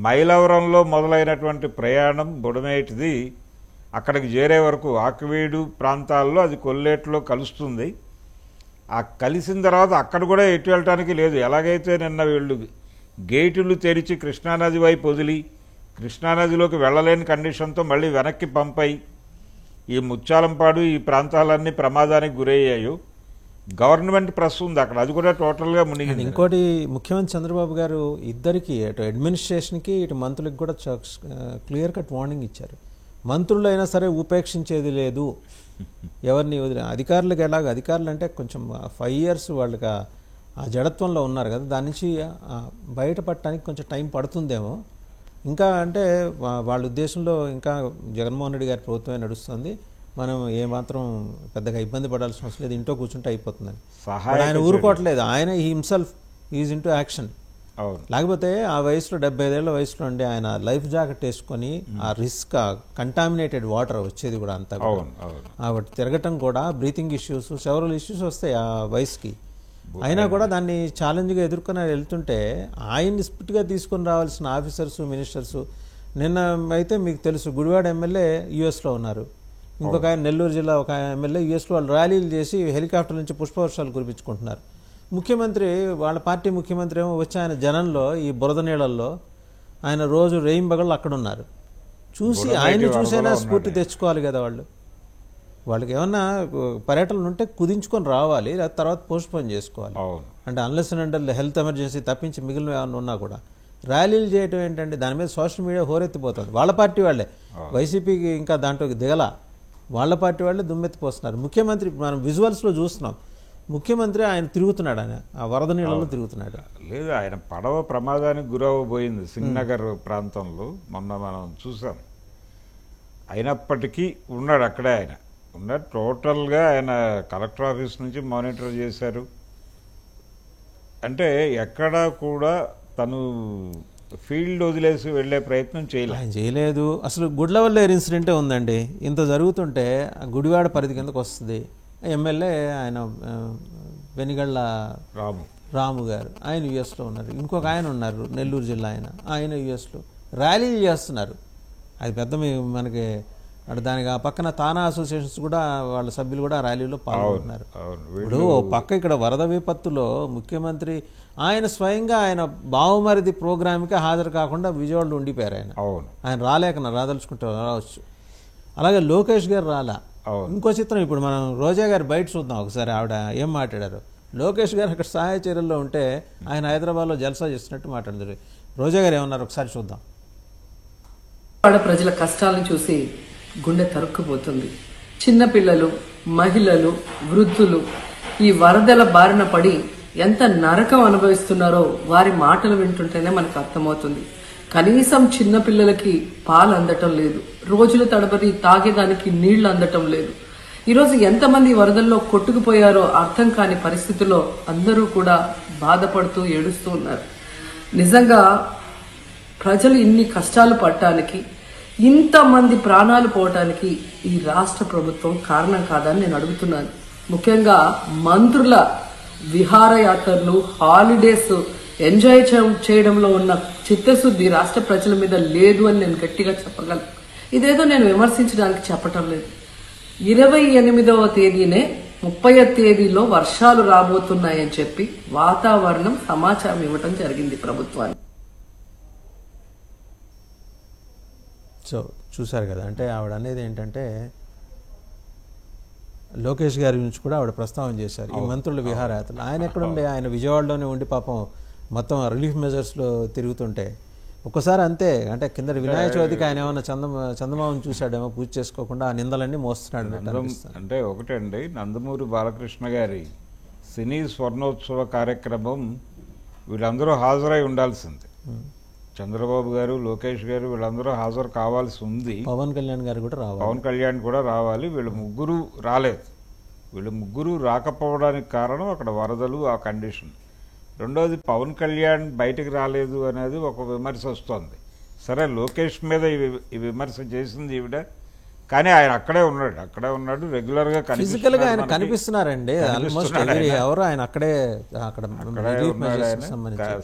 మైలవరంలో మొదలైనటువంటి ప్రయాణం బుడమేటిది అక్కడికి చేరే వరకు ఆకివీడు ప్రాంతాల్లో అది కొల్లేట్లో కలుస్తుంది. ఆ కలిసిన తర్వాత అక్కడ కూడా ఎటు వెళ్ళటానికి లేదు. ఎలాగైతే నిన్న వీళ్ళు గేటులు తెరిచి కృష్ణానది వైపు వదిలి కృష్ణానదిలోకి వెళ్ళలేని కండిషన్తో మళ్ళీ వెనక్కి పంపాయి ఈ ముత్యాలంపాడు ఈ ప్రాంతాలన్నీ ప్రమాదానికి గురయ్యాయో, గవర్నమెంట్ ప్రెస్ ఉంది అక్కడ, అది కూడా టోటల్గా మునిగింది. ఇంకోటి ముఖ్యమంత్రి చంద్రబాబు గారు ఇద్దరికి అటు అడ్మినిస్ట్రేషన్కి ఇటు మంత్రులకు కూడా క్లియర్ కట్ వార్నింగ్ ఇచ్చారు. మంత్రులైనా సరే ఉపేక్షించేది లేదు, ఎవరిని వదిలే. అధికారులకు ఎలాగ, అధికారులు అంటే కొంచెం 5 years వాళ్ళకి ఆ జడత్వంలో ఉన్నారు కదా, దాని నుంచి బయటపడటానికి కొంచెం టైం పడుతుందేమో. ఇంకా అంటే వాళ్ళ ఉద్దేశంలో ఇంకా జగన్మోహన్ రెడ్డి గారి ప్రభుత్వమే నడుస్తుంది, మనం ఏమాత్రం పెద్దగా ఇబ్బంది పడాల్సిన అవసరం లేదు, ఇంట్లో కూర్చుంటే అయిపోతుందని. ఆయన ఊరుకోవట్లేదు, ఆయన హిమ్సెల్ఫ్ ఈజ్ ఇంటూ యాక్షన్. లేకపోతే ఆ వయసులో 75 ఏళ్ల వయసులో ఉండి ఆయన లైఫ్ జాకెట్ వేసుకొని ఆ రిస్క్ కంటామినేటెడ్ వాటర్ వచ్చేది కూడా అంతా కాబట్టి తిరగటం కూడా బ్రీతింగ్ ఇష్యూస్, సెవరల్ ఇష్యూస్ వస్తాయి ఆ వయసుకి. అయినా కూడా దాన్ని ఛాలెంజ్గా ఎదుర్కొని వెళ్తుంటే ఆయన్ని స్పిట్గా తీసుకొని రావాల్సిన ఆఫీసర్స్, మినిస్టర్స్. నిన్న అయితే మీకు తెలుసు గుడివాడ ఎమ్మెల్యే యుఎస్లో ఉన్నారు, ఇంకొక ఆయన నెల్లూరు జిల్లా ఒక ఎమ్మెల్యే యుఎస్లో వాళ్ళు ర్యాలీలు చేసి హెలికాప్టర్ నుంచి పుష్పవర్షాలు కురిపించుకుంటున్నారు. ముఖ్యమంత్రి, వాళ్ళ పార్టీ ముఖ్యమంత్రి ఏమో వచ్చి ఆయన జనంలో ఈ బురద నీళ్ళల్లో ఆయన రోజు రేయింబగళ్ళు అక్కడ ఉన్నారు. చూసి ఆయన్ని చూసైనా స్ఫూర్తి తెచ్చుకోవాలి కదా వాళ్ళు. వాళ్ళకి ఏమన్నా పర్యటనలు ఉంటే కుదించుకొని రావాలి, లేదా తర్వాత పోస్ట్పోన్ చేసుకోవాలి. అంటే అన్లెస్ అండ్ హెల్త్ ఎమర్జెన్సీ తప్పించి మిగిలిన ఏమన్నా ఉన్నా కూడా ర్యాలీలు చేయటం ఏంటంటే దాని మీద సోషల్ మీడియా హోరెత్తిపోతుంది. వాళ్ళ పార్టీ వాళ్ళే, వైసీపీకి ఇంకా దాంట్లోకి దిగల, వాళ్ళ పార్టీ వాళ్ళే దుమ్మెత్తిపోస్తున్నారు. ముఖ్యమంత్రి మనం విజువల్స్లో చూస్తున్నాం, ముఖ్యమంత్రి ఆయన తిరుగుతున్నాడు, ఆయన ఆ వరద నీళ్ళలో తిరుగుతున్నాడు. లేదు, ఆయన పడవ ప్రమాదానికి గురవబోయింది సింగనగర్ ప్రాంతంలో, మొన్న మనం చూసాం. అయినప్పటికీ ఉన్నాడు అక్కడే, ఆయన ఉన్నాడు. టోటల్గా ఆయన కలెక్టర్ ఆఫీస్ నుంచి మానిటర్ చేశారు. అంటే ఎక్కడా కూడా తను ఫీల్డ్ వదిలేసి వెళ్ళే ప్రయత్నం చేయలేదు. అసలు గుడ్లవల్లేరు ఇన్సిడెంటే ఉందండి. ఇంత జరుగుతుంటే గుడివాడ పరిధి కిందకు వస్తుంది. ఎమ్మెల్యే ఆయన వెనిగళ్ళ రాము గారు, ఆయన యుఎస్లో ఉన్నారు. ఇంకొక ఆయన ఉన్నారు నెల్లూరు జిల్లా ఆయన యుఎస్లో ర్యాలీలు చేస్తున్నారు. అది పెద్ద మనకి దానికి ఆ పక్కన తానా అసోసియేషన్స్ కూడా వాళ్ళ సభ్యులు కూడా ర్యాలీలో పాల్గొంటున్నారు. ఇప్పుడు పక్క ఇక్కడ వరద విపత్తులో ముఖ్యమంత్రి ఆయన స్వయంగా ఆయన బావుమరిది ప్రోగ్రామ్కి హాజరు కాకుండా విజయవాడలో ఉండిపోయారు. ఆయన రాదలుచుకుంటే రావచ్చు. అలాగే లోకేష్ గారు రాలా. ఇంకో చిత్రం, ఇప్పుడు మనం రోజా గారు బయట చూద్దాం ఒకసారి, ఆవిడ ఏం మాట్లాడారు. లోకేష్ గారు అక్కడ సహాయ చర్యల్లో ఉంటే ఆయన హైదరాబాద్లో జల్సా చేస్తున్నట్టు మాట్లాడారు. రోజా గారు ఏమన్నారు ఒకసారి చూద్దాం. ప్రజల కష్టాలను చూసి గుండె తరుక్కుపోతుంది. చిన్నపిల్లలు, మహిళలు, వృద్ధులు ఈ వరదల బారిన పడి ఎంత నరకం అనుభవిస్తున్నారో వారి మాటలు వింటుంటేనే మనకు అర్థమవుతుంది. కనీసం చిన్న పిల్లలకి పాలు అందటం లేదు, రోజుల తడబడి తాగేదానికి నీళ్లు అందటం లేదు. ఈరోజు ఎంతమంది వరదల్లో కొట్టుకుపోయారో అర్థం కాని పరిస్థితిలో అందరూ కూడా బాధపడుతూ ఏడుస్తూ ఉన్నారు. నిజంగా ప్రజలు ఇన్ని కష్టాలు పడటానికి, ఇంతమంది ప్రాణాలు పోవటానికి ఈ రాష్ట్ర ప్రభుత్వం కారణం కాదని నేను అడుగుతున్నాను. ముఖ్యంగా మంత్రుల విహారయాత్రలు, హాలిడేస్ ఎంజాయ్ చేయడంలో ఉన్న చిత్తశుద్ధి రాష్ట్ర ప్రజల మీద లేదు అని నేను గట్టిగా చెప్పగలను. ఇదేదో నేను విమర్శించడానికి చెప్పటం లేదు. 28వ తేదీనే 30వ తేదీలో వర్షాలు రాబోతున్నాయని చెప్పి వాతావరణం సమాచారం ఇవ్వటం జరిగింది ప్రభుత్వానికి. సో చూశారు కదా, అంటే ఆవిడ అనేది ఏంటంటే లోకేష్ గారి గురించి కూడా ఆవిడ ప్రస్తావన చేశారు. ఈ మంత్రుల విహారయాత్రలు ఆయన ఎక్కడుండే, ఆయన విజయవాడలోనే ఉండి పాపం మొత్తం రిలీఫ్ మెజర్స్లో తిరుగుతుంటే ఒక్కసారి అంతే, అంటే కింద వినాయక చవితికి ఆయన ఏమన్నా చందమామను చూశాడేమో పూజ చేసుకోకుండా ఆ నిందలన్నీ మోస్తున్నాడు. అంటే ఒకటండి, నందమూరి బాలకృష్ణ గారి సినీ స్వర్ణోత్సవ కార్యక్రమం వీళ్ళందరూ హాజరై ఉండాల్సింది. చంద్రబాబు గారు, లోకేష్ గారు వీళ్ళందరూ హాజరు కావాల్సి ఉంది. పవన్ కళ్యాణ్ గారు కూడా రావాలి. పవన్ కళ్యాణ్ కూడా రావాలి. వీళ్ళు ముగ్గురు రాలేదు. వీళ్ళు ముగ్గురు రాకపోవడానికి కారణం అక్కడ వరదలు, ఆ కండిషన్. రెండోది, పవన్ కళ్యాణ్ బయటకు రాలేదు అనేది ఒక విమర్శ వస్తుంది. సరే, లోకేష్ మీద ఈ విమర్శ చేసింది ఈవిడ, కానీ ఆయన అక్కడే ఉన్నాడు రెగ్యులర్గా ఫిజికల్ గా ఆయన కనిపిస్తున్నారండి. ఆల్మోస్ట్ ఎవరు ఆయన అక్కడే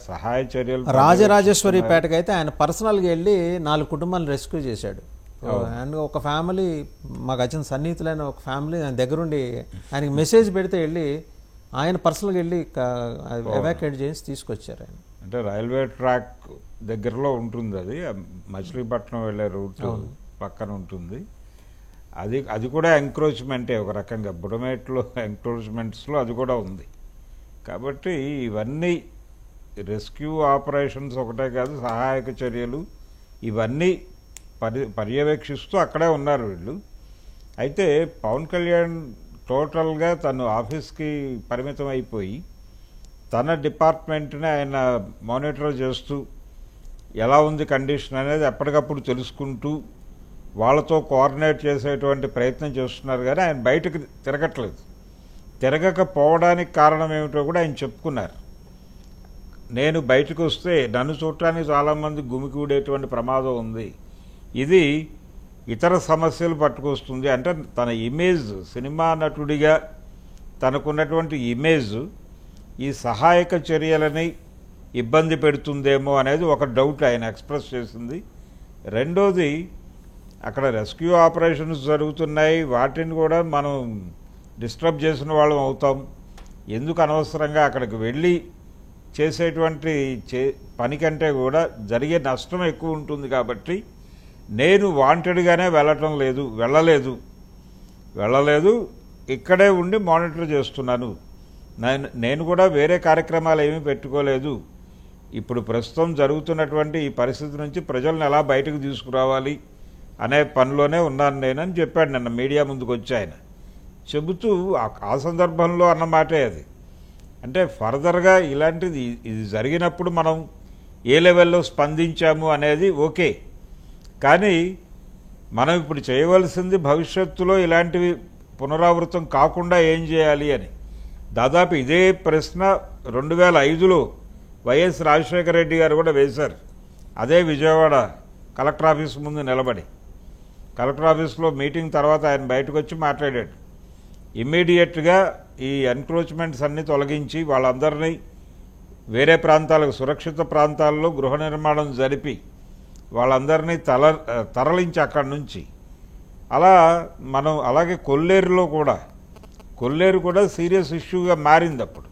సహాయ చర్యలు. రాజరాజేశ్వరి పేటకి అయితే ఆయన పర్సనల్గా వెళ్ళి 4 కుటుంబాలను రెస్క్యూ చేశాడు. అండ్ ఒక ఫ్యామిలీ, మాకు వచ్చిన సన్నిహితులైన ఒక ఫ్యామిలీ ఆయన దగ్గరుండి ఆయనకి మెసేజ్ పెడితే వెళ్ళి ఆయన పర్సనల్గా వెళ్ళి ఎవాక్యుయేట్ చేసి తీసుకొచ్చారు ఆయన. అంటే రైల్వే ట్రాక్ దగ్గరలో ఉంటుంది, అది మచిలీపట్నం వెళ్ళే రూట్ పక్కన ఉంటుంది. అది కూడా ఎంక్రోచ్మెంటే ఒక రకంగా, బుడమేట్లో ఎంక్రోచ్మెంట్స్లో అది కూడా ఉంది. కాబట్టి ఇవన్నీ రెస్క్యూ ఆపరేషన్స్ ఒకటే కాదు, సహాయక చర్యలు ఇవన్నీ పర్యవేక్షిస్తూ అక్కడే ఉన్నారు వీళ్ళు. అయితే పవన్ కళ్యాణ్ టోటల్గా తను ఆఫీస్కి పరిమితం అయిపోయి తన డిపార్ట్మెంట్ని ఆయన మానిటర్ చేస్తూ ఎలా ఉంది కండిషన్ అనేది ఎప్పటికప్పుడు తెలుసుకుంటూ వాళ్ళతో కోఆర్డినేట్ చేసేటువంటి ప్రయత్నం చేస్తున్నారు. కానీ ఆయన బయటకు తిరగట్లేదు. తిరగకపోవడానికి కారణం ఏమిటో కూడా ఆయన చెప్పుకున్నారు. నేను బయటకు వస్తే నన్ను చూడటానికి చాలామంది గుమికూడేటువంటి ప్రమాదం ఉంది, ఇది ఇతర సమస్యలు పట్టుకొస్తుంది. అంటే తన ఇమేజ్, సినిమా నటుడిగా తనకున్నటువంటి ఇమేజ్ ఈ సహాయక చర్యలని ఇబ్బంది పెడుతుందేమో అనేది ఒక డౌట్ ఆయన ఎక్స్ప్రెస్ చేసింది. రెండోది, అక్కడ రెస్క్యూ ఆపరేషన్స్ జరుగుతున్నాయి, వాటిని కూడా మనం డిస్టర్బ్ చేసిన వాళ్ళం అవుతాం. ఎందుకు అనవసరంగా అక్కడికి వెళ్ళి చేసేటువంటి పని కంటే కూడా జరిగే నష్టం ఎక్కువ ఉంటుంది. కాబట్టి నేను వాంటెడ్గానే వెళ్ళలేదు, ఇక్కడే ఉండి మానిటర్ చేస్తున్నాను. నేను కూడా వేరే కార్యక్రమాలు ఏమీ పెట్టుకోలేదు. ఇప్పుడు ప్రస్తుతం జరుగుతున్నటువంటి ఈ పరిస్థితి నుంచి ప్రజలను ఎలా బయటకు తీసుకురావాలి అనే పనిలోనే ఉన్నాను నేనని చెప్పాడు నిన్న మీడియా ముందుకు వచ్చి ఆయన. చెబుతూ ఆ సందర్భంలో అన్నమాటే అది. అంటే ఫర్దర్గా ఇలాంటిది ఇది జరిగినప్పుడు మనం ఏ లెవెల్లో స్పందించాము అనేది ఓకే, కానీ మనం ఇప్పుడు చేయవలసింది భవిష్యత్తులో ఇలాంటివి పునరావృతం కాకుండా ఏం చేయాలి అని. దాదాపు ఇదే ప్రశ్న 2005లో వైఎస్ రాజశేఖర రెడ్డి గారు కూడా వేశారు. అదే విజయవాడ కలెక్టర్ ఆఫీస్ ముందు నిలబడి, కలెక్టర్ ఆఫీస్లో మీటింగ్ తర్వాత ఆయన బయటకు వచ్చి మాట్లాడాడు. ఇమ్మీడియట్గా ఈ ఎన్క్రోచ్మెంట్స్ అన్నీ తొలగించి వాళ్ళందరినీ వేరే ప్రాంతాలకు, సురక్షిత ప్రాంతాల్లో గృహ నిర్మాణం జరిపి వాళ్ళందరినీ తరలించి అక్కడి నుంచి అలా మనం, అలాగే కొల్లేరు కూడా సీరియస్ ఇష్యూగా మారింది. అప్పుడు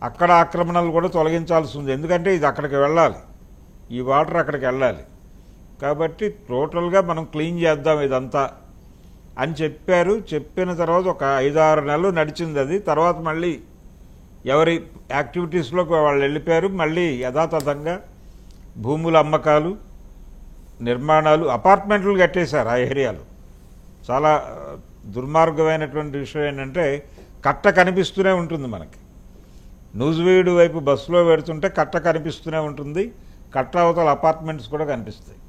అక్కడ ఆక్రమణలు కూడా తొలగించాల్సి ఉంది, ఎందుకంటే ఇది అక్కడికి వెళ్ళాలి, ఈ వాటర్ అక్కడికి వెళ్ళాలి. కాబట్టి టోటల్గా మనం క్లీన్ చేద్దాం ఇదంతా అని చెప్పారు. చెప్పిన తర్వాత ఒక 5-6 నెలలు నడిచింది అది. తర్వాత మళ్ళీ ఎవరి యాక్టివిటీస్లోకి వాళ్ళు వెళ్ళిపోయారు. మళ్ళీ యథాతథంగా భూముల అమ్మకాలు, నిర్మాణాలు, అపార్ట్మెంట్లు కట్టేశారు ఆ ఏరియాలో. చాలా దుర్మార్గమైనటువంటి విషయం ఏంటంటే కట్ట కనిపిస్తూనే ఉంటుంది మనకి. నూజివీడు వైపు బస్సులో పెడుతుంటే కట్ట కనిపిస్తూనే ఉంటుంది. కట్ట అవతల అపార్ట్మెంట్స్ కూడా కనిపిస్తాయి.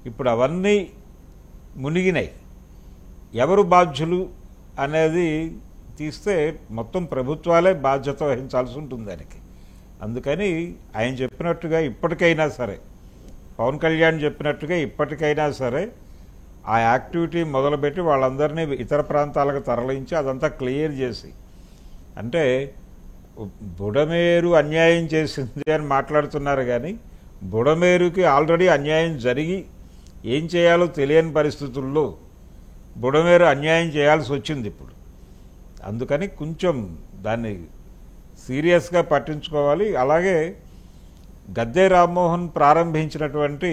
ఇప్పుడు అవన్నీ మునిగినాయి. ఎవరు బాధ్యులు అనేది తీస్తే మొత్తం ప్రభుత్వాలే బాధ్యత వహించాల్సి ఉంటుంది దానికి. అందుకని ఆయన చెప్పినట్టుగా ఇప్పటికైనా సరే, పవన్ కళ్యాణ్ చెప్పినట్టుగా ఇప్పటికైనా సరే ఆ యాక్టివిటీ మొదలుపెట్టి వాళ్ళందరినీ ఇతర ప్రాంతాలకు తరలించి అదంతా క్లియర్ చేసి, అంటే బుడమేరు అన్యాయం చేసింది అని మాట్లాడుతున్నారు కానీ బుడమేరుకి ఆల్రెడీ అన్యాయం జరిగి ఏం చేయాలో తెలియని పరిస్థితుల్లో బుడమేరు అన్యాయం చేయాల్సి వచ్చింది ఇప్పుడు. అందుకని కొంచెం దాన్ని సీరియస్గా పట్టించుకోవాలి. అలాగే గద్దె రామ్మోహన్ ప్రారంభించినటువంటి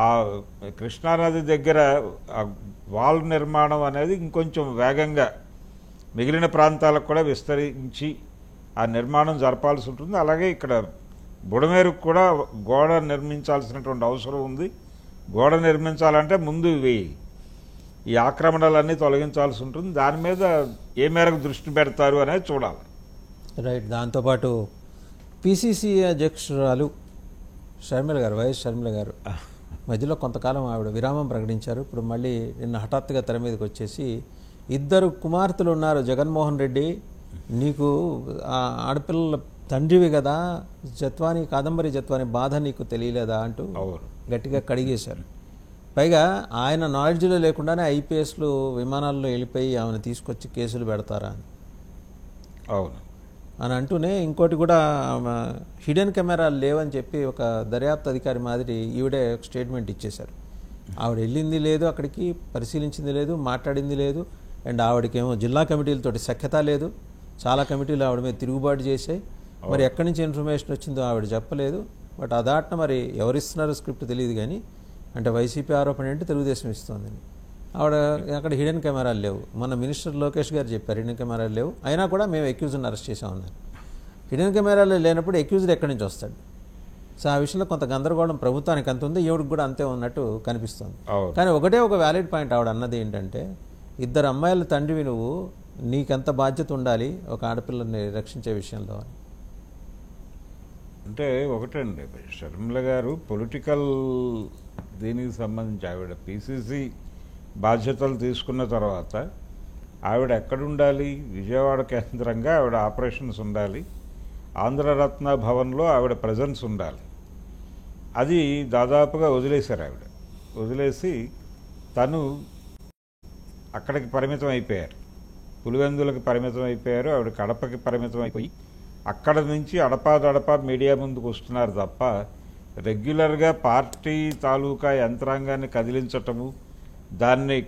ఆ కృష్ణానది దగ్గర వాల్ నిర్మాణం అనేది ఇంకొంచెం వేగంగా మిగిలిన ప్రాంతాలకు కూడా విస్తరించి ఆ నిర్మాణం జరపాల్సి ఉంటుంది. అలాగే ఇక్కడ బుడమేరుకు కూడా గోడ నిర్మించాల్సినటువంటి అవసరం ఉంది. గోడ నిర్మించాలంటే ముందు ఈ ఆక్రమణలన్నీ తొలగించాల్సి ఉంటుంది. దాని మీద ఏ మేరకు దృష్టి పెడతారు అనేది చూడాలి. రైట్. దాంతోపాటు పిసిసి అధ్యక్షురాలు షర్మిల గారు, వైఎస్ షర్మిల గారు మధ్యలో కొంతకాలం ఆవిడ విరామం ప్రకటించారు. ఇప్పుడు మళ్ళీ నిన్న హఠాత్తుగా తెర మీదకి వచ్చేసి, 2 కుమార్తెలు ఉన్నారు జగన్మోహన్ రెడ్డి, నీకు ఆడపిల్లల తండ్రివి కదా, జత్వాని కాదంబరి జత్వాని బాధ నీకు తెలియలేదా అంటూ గట్టిగా కడిగేశారు. పైగా ఆయన నాలెడ్జ్లో లేకుండానే ఐపీఎస్లు విమానాల్లో వెళ్ళిపోయి ఆమెను తీసుకొచ్చి కేసులు పెడతారా అని అవును అని అంటూనే, ఇంకోటి కూడా హిడెన్ కెమెరాలు లేవని చెప్పి ఒక దర్యాప్తు అధికారి మాదిరి ఈవిడే స్టేట్మెంట్ ఇచ్చేశారు. ఆవిడ వెళ్ళింది లేదు, అక్కడికి పరిశీలించింది లేదు, మాట్లాడింది లేదు. అండ్ ఆవిడకేమో జిల్లా కమిటీలతోటి సఖ్యత లేదు. చాలా కమిటీలు ఆవిడ మీద తిరుగుబాటు చేశాయి. మరి ఎక్కడి నుంచి ఇన్ఫర్మేషన్ వచ్చిందో ఆవిడ చెప్పలేదు. బట్ అదాట్న మరి ఎవరిస్తున్నారో స్క్రిప్ట్ తెలియదు. కానీ అంటే వైసీపీ ఆరోపణ ఏంటి, తెలుగుదేశం ఇస్తోందని. ఆవిడ అక్కడ హిడెన్ కెమెరాలు లేవు. మన మినిస్టర్ లోకేష్ గారు చెప్పారు హిడెన్ కెమెరాలు లేవు, అయినా కూడా మేము అక్యూజ్ని అరెస్ట్ చేసామన్నారు. హిడెన్ కెమెరాలు లేనప్పుడు అక్యూజ్డ్ ఎక్కడి నుంచి వస్తాడు? సో ఆ విషయంలో కొంత గందరగోళం ప్రభుత్వానికి అంత ఉంది, ఈవిడికి కూడా అంతే ఉన్నట్టు కనిపిస్తుంది. కానీ ఒకటే ఒక వ్యాలిడ్ పాయింట్ ఆవిడ అన్నది ఏంటంటే, 2 అమ్మాయిల తండ్రివి నువ్వు, నీకెంత బాధ్యత ఉండాలి ఒక ఆడపిల్లని రక్షించే విషయంలో అని. అంటే ఒకటండి, షర్మిల గారు పొలిటికల్ దీనికి సంబంధించి ఆవిడ పిసిసి బాధ్యతలు తీసుకున్న తర్వాత ఆవిడ ఎక్కడుండాలి? విజయవాడ కేంద్రంగా ఆవిడ ఆపరేషన్స్ ఉండాలి. ఆంధ్రరత్న భవన్లో ఆవిడ ప్రజెన్స్ ఉండాలి. అది దాదాపుగా వదిలేశారు. ఆవిడ వదిలేసి తను అక్కడికి పరిమితం అయిపోయారు, పులివెందులకు పరిమితం అయిపోయారు. ఆవిడ కడపకి పరిమితం అయిపోయి అక్కడ నుంచి అడపాదడపా మీడియా ముందుకు వస్తున్నారు తప్ప రెగ్యులర్గా పార్టీ తాలూకా యంత్రాంగాన్ని కదిలించటము, దాన్ని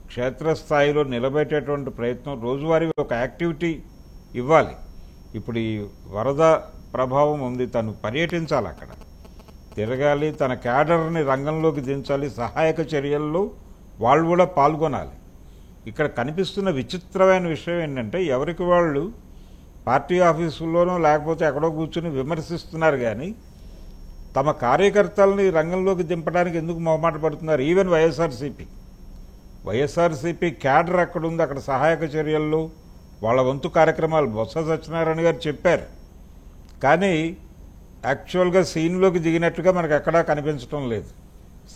క్షేత్రస్థాయిలో నిలబెట్టేటువంటి ప్రయత్నం, రోజువారీ ఒక యాక్టివిటీ ఇవ్వాలి. ఇప్పుడు ఈ వరద ప్రభావం ఉంది, తను పర్యటించాలి, అక్కడ తిరగాలి, తన క్యాడర్ని రంగంలోకి దించాలి, సహాయక చర్యల్లో వాళ్ళు కూడా పాల్గొనాలి. ఇక్కడ కనిపిస్తున్న విచిత్రమైన విషయం ఏంటంటే, ఎవరికి వాళ్ళు పార్టీ ఆఫీసుల్లోనో లేకపోతే ఎక్కడో కూర్చుని విమర్శిస్తున్నారు కానీ తమ కార్యకర్తలని రంగంలోకి దింపడానికి ఎందుకు మొహమాట పడుతున్నారు? ఈవెన్ వైఎస్ఆర్సీపీ క్యాడర్ అక్కడ ఉంది, అక్కడ సహాయక చర్యల్లో వాళ్ళ వంతు కార్యక్రమాలు బొత్స సత్యనారాయణ గారు చెప్పారు. కానీ యాక్చువల్గా సీన్లోకి దిగినట్టుగా మనకు ఎక్కడా కనిపించడం లేదు.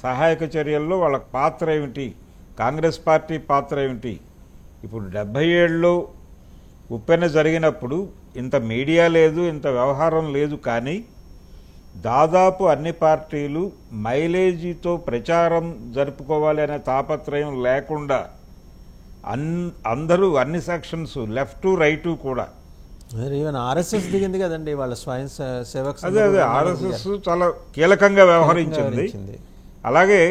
సహాయక చర్యల్లో వాళ్ళ పాత్ర ఏమిటి, కాంగ్రెస్ పార్టీ పాత్ర ఏమిటి? ఇప్పుడు 77లో ఉప్పెన జరిగినప్పుడు ఇంత మీడియా లేదు, ఇంత వ్యవహారం లేదు. కానీ దాదాపు అన్ని పార్టీలు మైలేజీతో ప్రచారం జరుపుకోవాలి అనే తాపత్రయం లేకుండా అందరూ అన్ని సెక్షన్స్ లెఫ్ట్ రైట్ కూడా, ఈవెన్ ఆర్ఎస్ఎస్ దిగింది కదండి వాళ్ళ స్వయం సేవక్. అదే ఆర్ఎస్ఎస్ చాలా కీలకంగా వ్యవహరించింది. అలాగే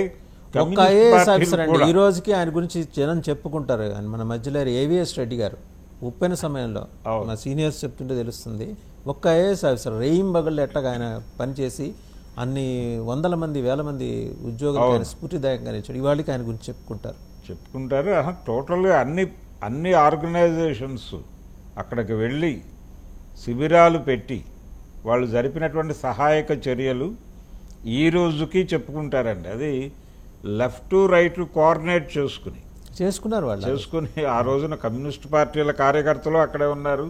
ఒక్క ఐఏఎస్ ఆఫీసర్ అండి ఈ రోజుకి ఆయన గురించి జనం చెప్పుకుంటారు. కానీ మన మధ్యలో ఏవిఎస్ రెడ్డి గారు ఉప్పెన సమయంలో మా సీనియర్స్ చెప్తుంటే తెలుస్తుంది, ఒక్క ఐఏఎస్ ఆఫీసర్ రెయిం బగళ్ళు ఎట్టగా ఆయన పనిచేసి అన్ని వందల మంది వేల మంది ఉద్యోగులు ఆయన స్ఫూర్తిదాయకంగా ఇచ్చాడు. ఇవాళకి ఆయన గురించి చెప్పుకుంటారు. టోటల్గా అన్ని ఆర్గనైజేషన్స్ అక్కడికి వెళ్ళి శిబిరాలు పెట్టి వాళ్ళు జరిపినటువంటి సహాయక చర్యలు ఈ రోజుకి చెప్పుకుంటారండి. అది లెఫ్ట్ రైట్ కోఆర్డినేట్ చేసుకున్నారు వాళ్ళు చేసుకుని ఆ రోజున కమ్యూనిస్ట్ పార్టీల కార్యకర్తలు అక్కడే ఉన్నారు,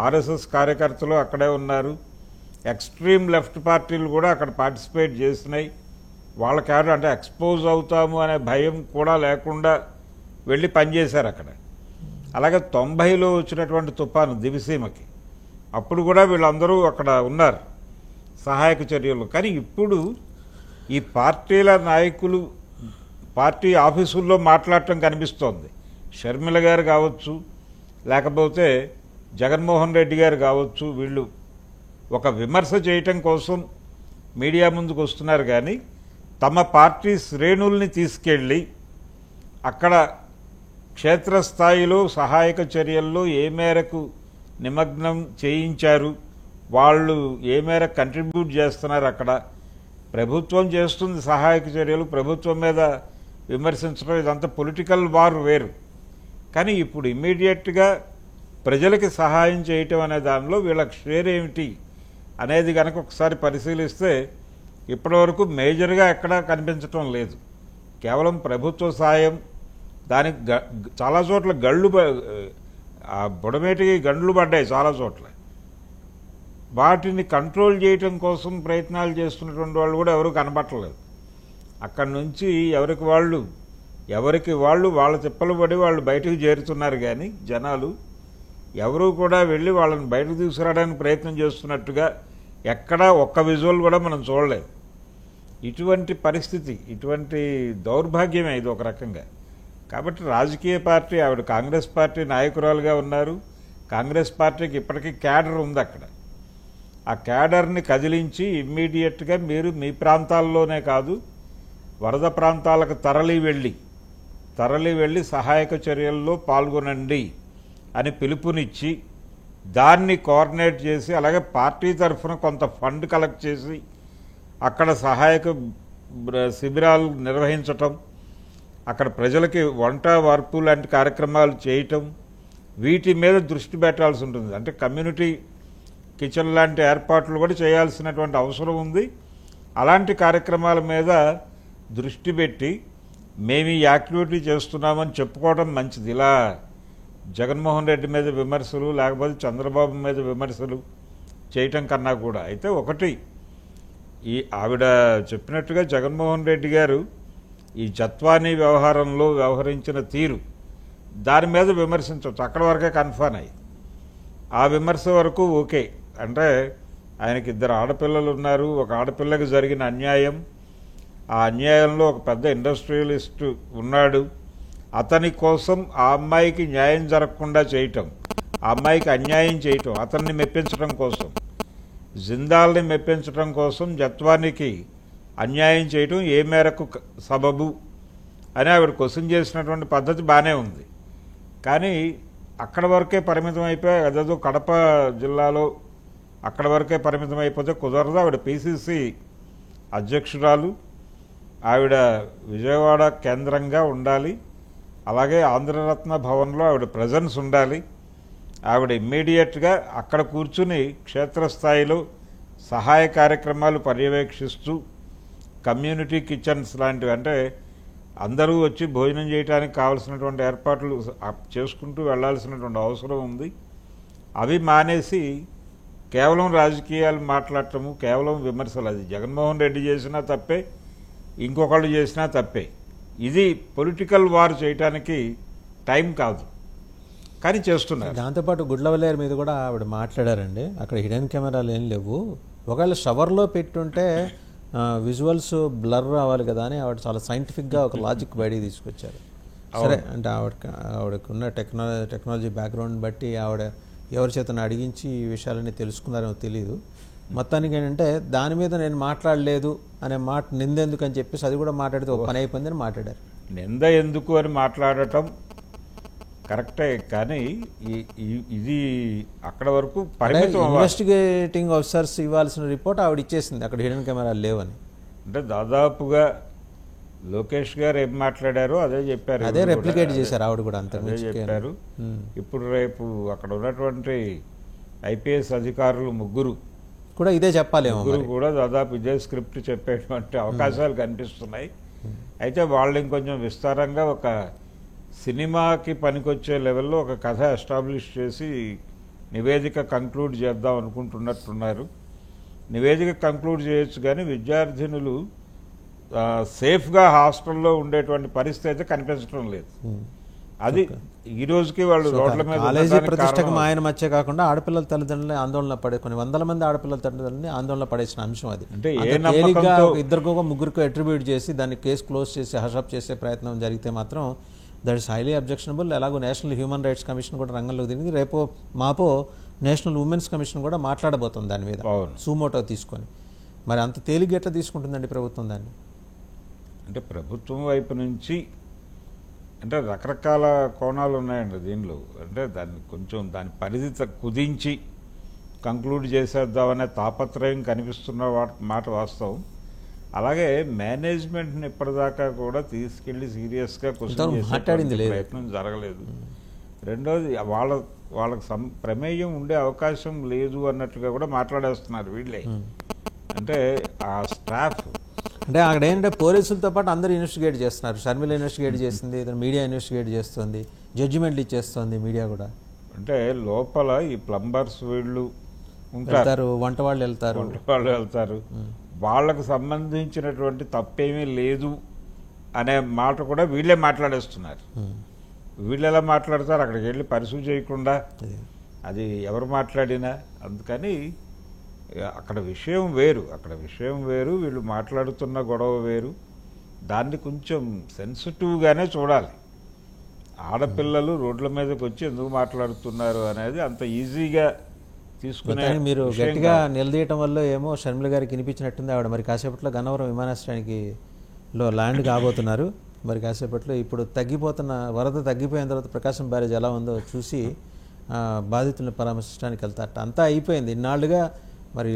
ఆర్ఎస్ఎస్ కార్యకర్తలు అక్కడే ఉన్నారు. ఎక్స్ట్రీమ్ లెఫ్ట్ పార్టీలు కూడా అక్కడ పార్టిసిపేట్ చేసినాయి. వాళ్ళకి అంటే ఎక్స్పోజ్ అవుతాము అనే భయం కూడా లేకుండా వెళ్ళి పనిచేశారు అక్కడ. అలాగే 90లో వచ్చినటువంటి తుఫాను దివిసీమకి, అప్పుడు కూడా వీళ్ళందరూ అక్కడ ఉన్నారు సహాయక చర్యలు. కానీ ఇప్పుడు ఈ పార్టీల నాయకులు పార్టీ ఆఫీసుల్లో మాట్లాడటం కనిపిస్తోంది. షర్మిల గారు కావచ్చు, లేకపోతే జగన్మోహన్ రెడ్డి గారు కావచ్చు, వీళ్ళు ఒక విమర్శ చేయటం కోసం మీడియా ముందుకు వస్తున్నారు. కానీ తమ పార్టీ శ్రేణుల్ని తీసుకెళ్ళి అక్కడ క్షేత్రస్థాయిలో సహాయక చర్యల్లో ఏ మేరకు నిమగ్నం చేయించారు, వాళ్ళు ఏ మేరకు కంట్రిబ్యూట్ చేస్తున్నారు, అక్కడ ప్రభుత్వం చేస్తుంది సహాయక చర్యలు, ప్రభుత్వం మీద విమర్శించడం, ఇదంతా పొలిటికల్ వార్ వేరు. కానీ ఇప్పుడు ఇమ్మీడియట్గా ప్రజలకి సహాయం చేయటం అనే దానిలో వీళ్ళకి షేర్ ఏమిటి అనేది కనుక ఒకసారి పరిశీలిస్తే ఇప్పటివరకు మేజర్గా ఎక్కడా కనిపించటం లేదు. కేవలం ప్రభుత్వ సాయం, దానికి చాలా చోట్ల బుడమేటికి గండ్లు పడ్డాయి చాలా చోట్ల. వాటిని కంట్రోల్ చేయటం కోసం ప్రయత్నాలు చేస్తున్నటువంటి వాళ్ళు కూడా ఎవరు కనబట్టలేదు. అక్కడి నుంచి ఎవరికి వాళ్ళు వాళ్ళ తిప్పలు పడి వాళ్ళు బయటకు చేరుతున్నారు. కానీ జనాలు ఎవరూ కూడా వెళ్ళి వాళ్ళని బయటకు తీసుకురావడానికి ప్రయత్నం చేస్తున్నట్టుగా ఎక్కడా ఒక్క విజువల్ కూడా మనం చూడలేదు. ఇటువంటి పరిస్థితి, ఇటువంటి దౌర్భాగ్యమే ఇది ఒక రకంగా. కాబట్టి రాజకీయ పార్టీ, ఆవిడ కాంగ్రెస్ పార్టీ నాయకురాలుగా ఉన్నారు. కాంగ్రెస్ పార్టీకి ఇప్పటికీ క్యాడర్ ఉంది అక్కడ. ఆ క్యాడర్ని కదిలించి ఇమ్మీడియట్గా మీరు మీ ప్రాంతాల్లోనే కాదు, వరద ప్రాంతాలకు తరలి వెళ్ళి సహాయక చర్యల్లో పాల్గొనండి అని పిలుపునిచ్చి దాన్ని కోఆర్డినేట్ చేసి, అలాగే పార్టీ తరఫున కొంత ఫండ్ కలెక్ట్ చేసి అక్కడ సహాయక శిబిరాలు నిర్వహించటం, అక్కడ ప్రజలకి వంట వార్పు లాంటి కార్యక్రమాలు చేయటం, వీటి మీద దృష్టి పెట్టాల్సి ఉంటుంది. అంటే కమ్యూనిటీ కిచెన్ లాంటి ఏర్పాట్లు కూడా చేయాల్సినటువంటి అవసరం ఉంది. అలాంటి కార్యక్రమాల మీద దృష్టి పెట్టి మేము ఈ యాక్టివిటీ చేస్తున్నామని చెప్పుకోవడం మంచిది. ఇలా జగన్మోహన్ రెడ్డి మీద విమర్శలు, లేకపోతే చంద్రబాబు మీద విమర్శలు చేయటం కన్నా కూడా అయితే ఒకటి, ఈ ఆవిడ చెప్పినట్టుగా జగన్మోహన్ రెడ్డి గారు ఈ జత్వానీ వ్యవహారంలో వ్యవహరించిన తీరు, దాని మీద విమర్శించవచ్చు. అక్కడ వరకే కన్ఫర్మ్ అయ్యి ఆ విమర్శ వరకు ఓకే. అంటే ఆయనకి 2 ఆడపిల్లలు ఉన్నారు. ఒక ఆడపిల్లకి జరిగిన అన్యాయం, ఆ అన్యాయంలో ఒక పెద్ద ఇండస్ట్రియలిస్ట్ ఉన్నాడు. అతని కోసం ఆ అమ్మాయికి న్యాయం జరగకుండా చేయటం, ఆ అమ్మాయికి అన్యాయం చేయటం, అతన్ని మెప్పించడం కోసం, జిందాల్ని మెప్పించడం కోసం జత్వానికి అన్యాయం చేయటం ఏ మేరకు సబబు అని ఆవిడ క్వశ్చన్ చేసినటువంటి పద్ధతి బాగానే ఉంది. కానీ అక్కడ వరకే పరిమితం అయిపోయి, అదేదో కడప జిల్లాలో అక్కడ వరకే పరిమితం అయిపోతే కుదరదు. ఆవిడ పిసిసి అధ్యక్షురాలు, ఆవిడ విజయవాడ కేంద్రంగా ఉండాలి. అలాగే ఆంధ్రరత్న భవన్లో ఆవిడ ప్రజెన్స్ ఉండాలి. ఆవిడ ఇమ్మీడియట్గా అక్కడ కూర్చుని క్షేత్రస్థాయిలో సహాయ కార్యక్రమాలు పర్యవేక్షిస్తూ, కమ్యూనిటీ కిచెన్స్ లాంటివి, అంటే అందరూ వచ్చి భోజనం చేయడానికి కావాల్సినటువంటి ఏర్పాట్లు చేసుకుంటూ వెళ్లాల్సినటువంటి అవసరం ఉంది. అవి మానేసి కేవలం రాజకీయాలు మాట్లాడటము, కేవలం విమర్శలు, అది జగన్మోహన్ రెడ్డి చేసినా తప్పే, ఇంకొకళ్ళు చేసినా తప్పే. ఇది పొలిటికల్ వార్ చేయడానికి టైం కాదు, కానీ చేస్తున్నారు. దాంతోపాటు గుడ్లవల్లేరు మీద కూడా ఆవిడ మాట్లాడారండి. అక్కడ హిడెన్ కెమెరాలు ఏం లేవు, ఒకవేళ షవర్లో పెట్టుంటే విజువల్స్ బ్లర్ రావాలి కదా అని ఆవిడ చాలా సైంటిఫిక్గా ఒక లాజిక్ బయటికి తీసుకొచ్చారు. సరే, అంటే ఆవిడకు ఉన్న టెక్నాలజీ బ్యాక్గ్రౌండ్ బట్టి ఆవిడ ఎవరి చేతను అడిగించి ఈ విషయాలన్నీ తెలుసుకున్నారేమో తెలియదు. మొత్తానికి ఏంటంటే దాని మీద నేను మాట్లాడలేదు అనే మాట నిందెందుకు అని చెప్పేసి అది కూడా మాట్లాడితే ఒక పని అయిపోయిందని మాట్లాడారు. నింద ఎందుకు అని మాట్లాడటం కరెక్టే, కానీ ఇది అక్కడ వరకు పరిమితం. ఇన్వెస్టిగేటింగ్ ఆఫీసర్స్ ఇవ్వాల్సిన రిపోర్ట్ ఆవిడ ఇచ్చేసింది, అక్కడ హిడెన్ కెమెరాలు లేవని. అంటే దాదాపుగా లోకేష్ గారు ఏం మాట్లాడారో అదే చెప్పారు, అదే రెప్లికేట్ చేశారు ఆవిడ కూడా, అంతే చెప్పారు. ఇప్పుడు రేపు అక్కడ ఉన్నటువంటి ఐపీఎస్ అధికారులు ముగ్గురు కూడా ఇదే చెప్పాలేమో, ముగ్గురు కూడా దాదాపు ఇదే స్క్రిప్ట్ చెప్పేటువంటి అవకాశాలు కనిపిస్తున్నాయి. అయితే వాళ్ళు ఇంకొంచెం విస్తారంగా ఒక సినిమాకి పనికొచ్చే లెవెల్లో ఒక కథ ఎస్టాబ్లిష్ చేసి నివేదిక కంక్లూడ్ చేద్దాం అనుకుంటున్నట్టున్నారు. నివేదిక కంక్లూడ్ చేయొచ్చు, కానీ విద్యార్థినులు సేఫ్గా హాస్టల్లో ఉండేటువంటి పరిస్థితి అయితే కనిపించడం లేదు. అది ఈ రోజుకి వాళ్ళు రోడ్ల మీద కాలేజీ ఉండడానికి ప్రతిష్టకు కారణం. ఆయన మధ్య కాకుండా ఆడపిల్లల తల్లిదండ్రులని ఆందోళన పడే కొన్ని వందల మంది ఆడపిల్లల తల్లిదండ్రులని ఆందోళన పడేసిన అంశం అది. అంటే ఏ అంత తేలిగ్గా నమ్మకంతో ఇద్దరికో ముగ్గురికో అట్రిబ్యూట్ చేసి దాన్ని కేసు క్లోజ్ చేసి హషప్ చేసే ప్రయత్నం జరిగితే మాత్రం దట్ ఇస్ హైలీ అబ్జెక్షనబుల్. ఎలాగో నేషనల్ హ్యూమన్ రైట్స్ కమిషన్ కూడా రంగంలోకి దిగింది. రేపో మాపో నేషనల్ ఉమెన్స్ కమిషన్ కూడా మాట్లాడబోతుంది దాని మీద అవును. సూమోటో తీసుకొని. మరి అంత తేలిగ్గా ఎట్లా తీసుకుంటుందండి ప్రభుత్వం దాన్ని? అంటే ప్రభుత్వం వైపు నుంచి అంటే రకరకాల కోణాలు ఉన్నాయండి దీనిలో. అంటే దాన్ని కొంచెం దాని పరిధి కుదించి కంక్లూడ్ చేసేద్దామనే తాపత్రయం కనిపిస్తున్న మాట వాస్తవం. అలాగే మేనేజ్మెంట్ని ఇప్పటిదాకా కూడా తీసుకెళ్లి సీరియస్గా క్వశ్చన్ చేసే ప్రయత్నం జరగలేదు. రెండోది వాళ్ళకి ప్రమేయం ఉండే అవకాశం లేదు అన్నట్టుగా కూడా మాట్లాడేస్తున్నారు వీళ్ళే. అంటే ఆ స్టాఫ్ అంటే అక్కడ ఏంటంటే పోలీసులతో పాటు అందరూ ఇన్వెస్టిగేట్ చేస్తున్నారు. షర్మిల ఇన్వెస్టిగేట్ చేస్తుంది, మీడియా ఇన్వెస్టిగేట్ చేస్తుంది, జడ్జిమెంట్లు ఇచ్చేస్తుంది మీడియా కూడా. అంటే లోపల ఈ ప్లంబర్స్ వీళ్ళు ఉంటారు, వంట వాళ్ళు వెళ్తారు, వాళ్ళకు సంబంధించినటువంటి తప్పేమీ లేదు అనే మాట కూడా వీళ్ళే మాట్లాడేస్తున్నారు. వీళ్ళు ఎలా మాట్లాడతారు? అక్కడికి వెళ్ళి పరిశీలి చేయకుండా అది ఎవరు మాట్లాడినా. అందుకని అక్కడ విషయం వేరు, వీళ్ళు మాట్లాడుతున్న గొడవ వేరు. దాన్ని కొంచెం సెన్సిటివ్గానే చూడాలి. ఆడపిల్లలు రోడ్ల మీదకి వచ్చి ఎందుకు మాట్లాడుతున్నారు అనేది అంత ఈజీగా తీసుకునే. మీరు గట్టిగా నిలదీయటం వల్ల ఏమో షర్మిల గారికి వినిపించినట్టుంది. ఆవిడ మరి కాసేపట్లో గన్నవరం విమానాశ్రయానికి ల్యాండ్ కాబోతున్నారు. మరి కాసేపట్లో ఇప్పుడు వరద తగ్గిపోయిన తర్వాత ప్రకాశం బ్యారేజ్ ఎలా ఉందో చూసి బాధితులను పరామర్శించడానికి వెళ్తారట. అంతా అయిపోయింది. ఇన్నాళ్ళుగా మరి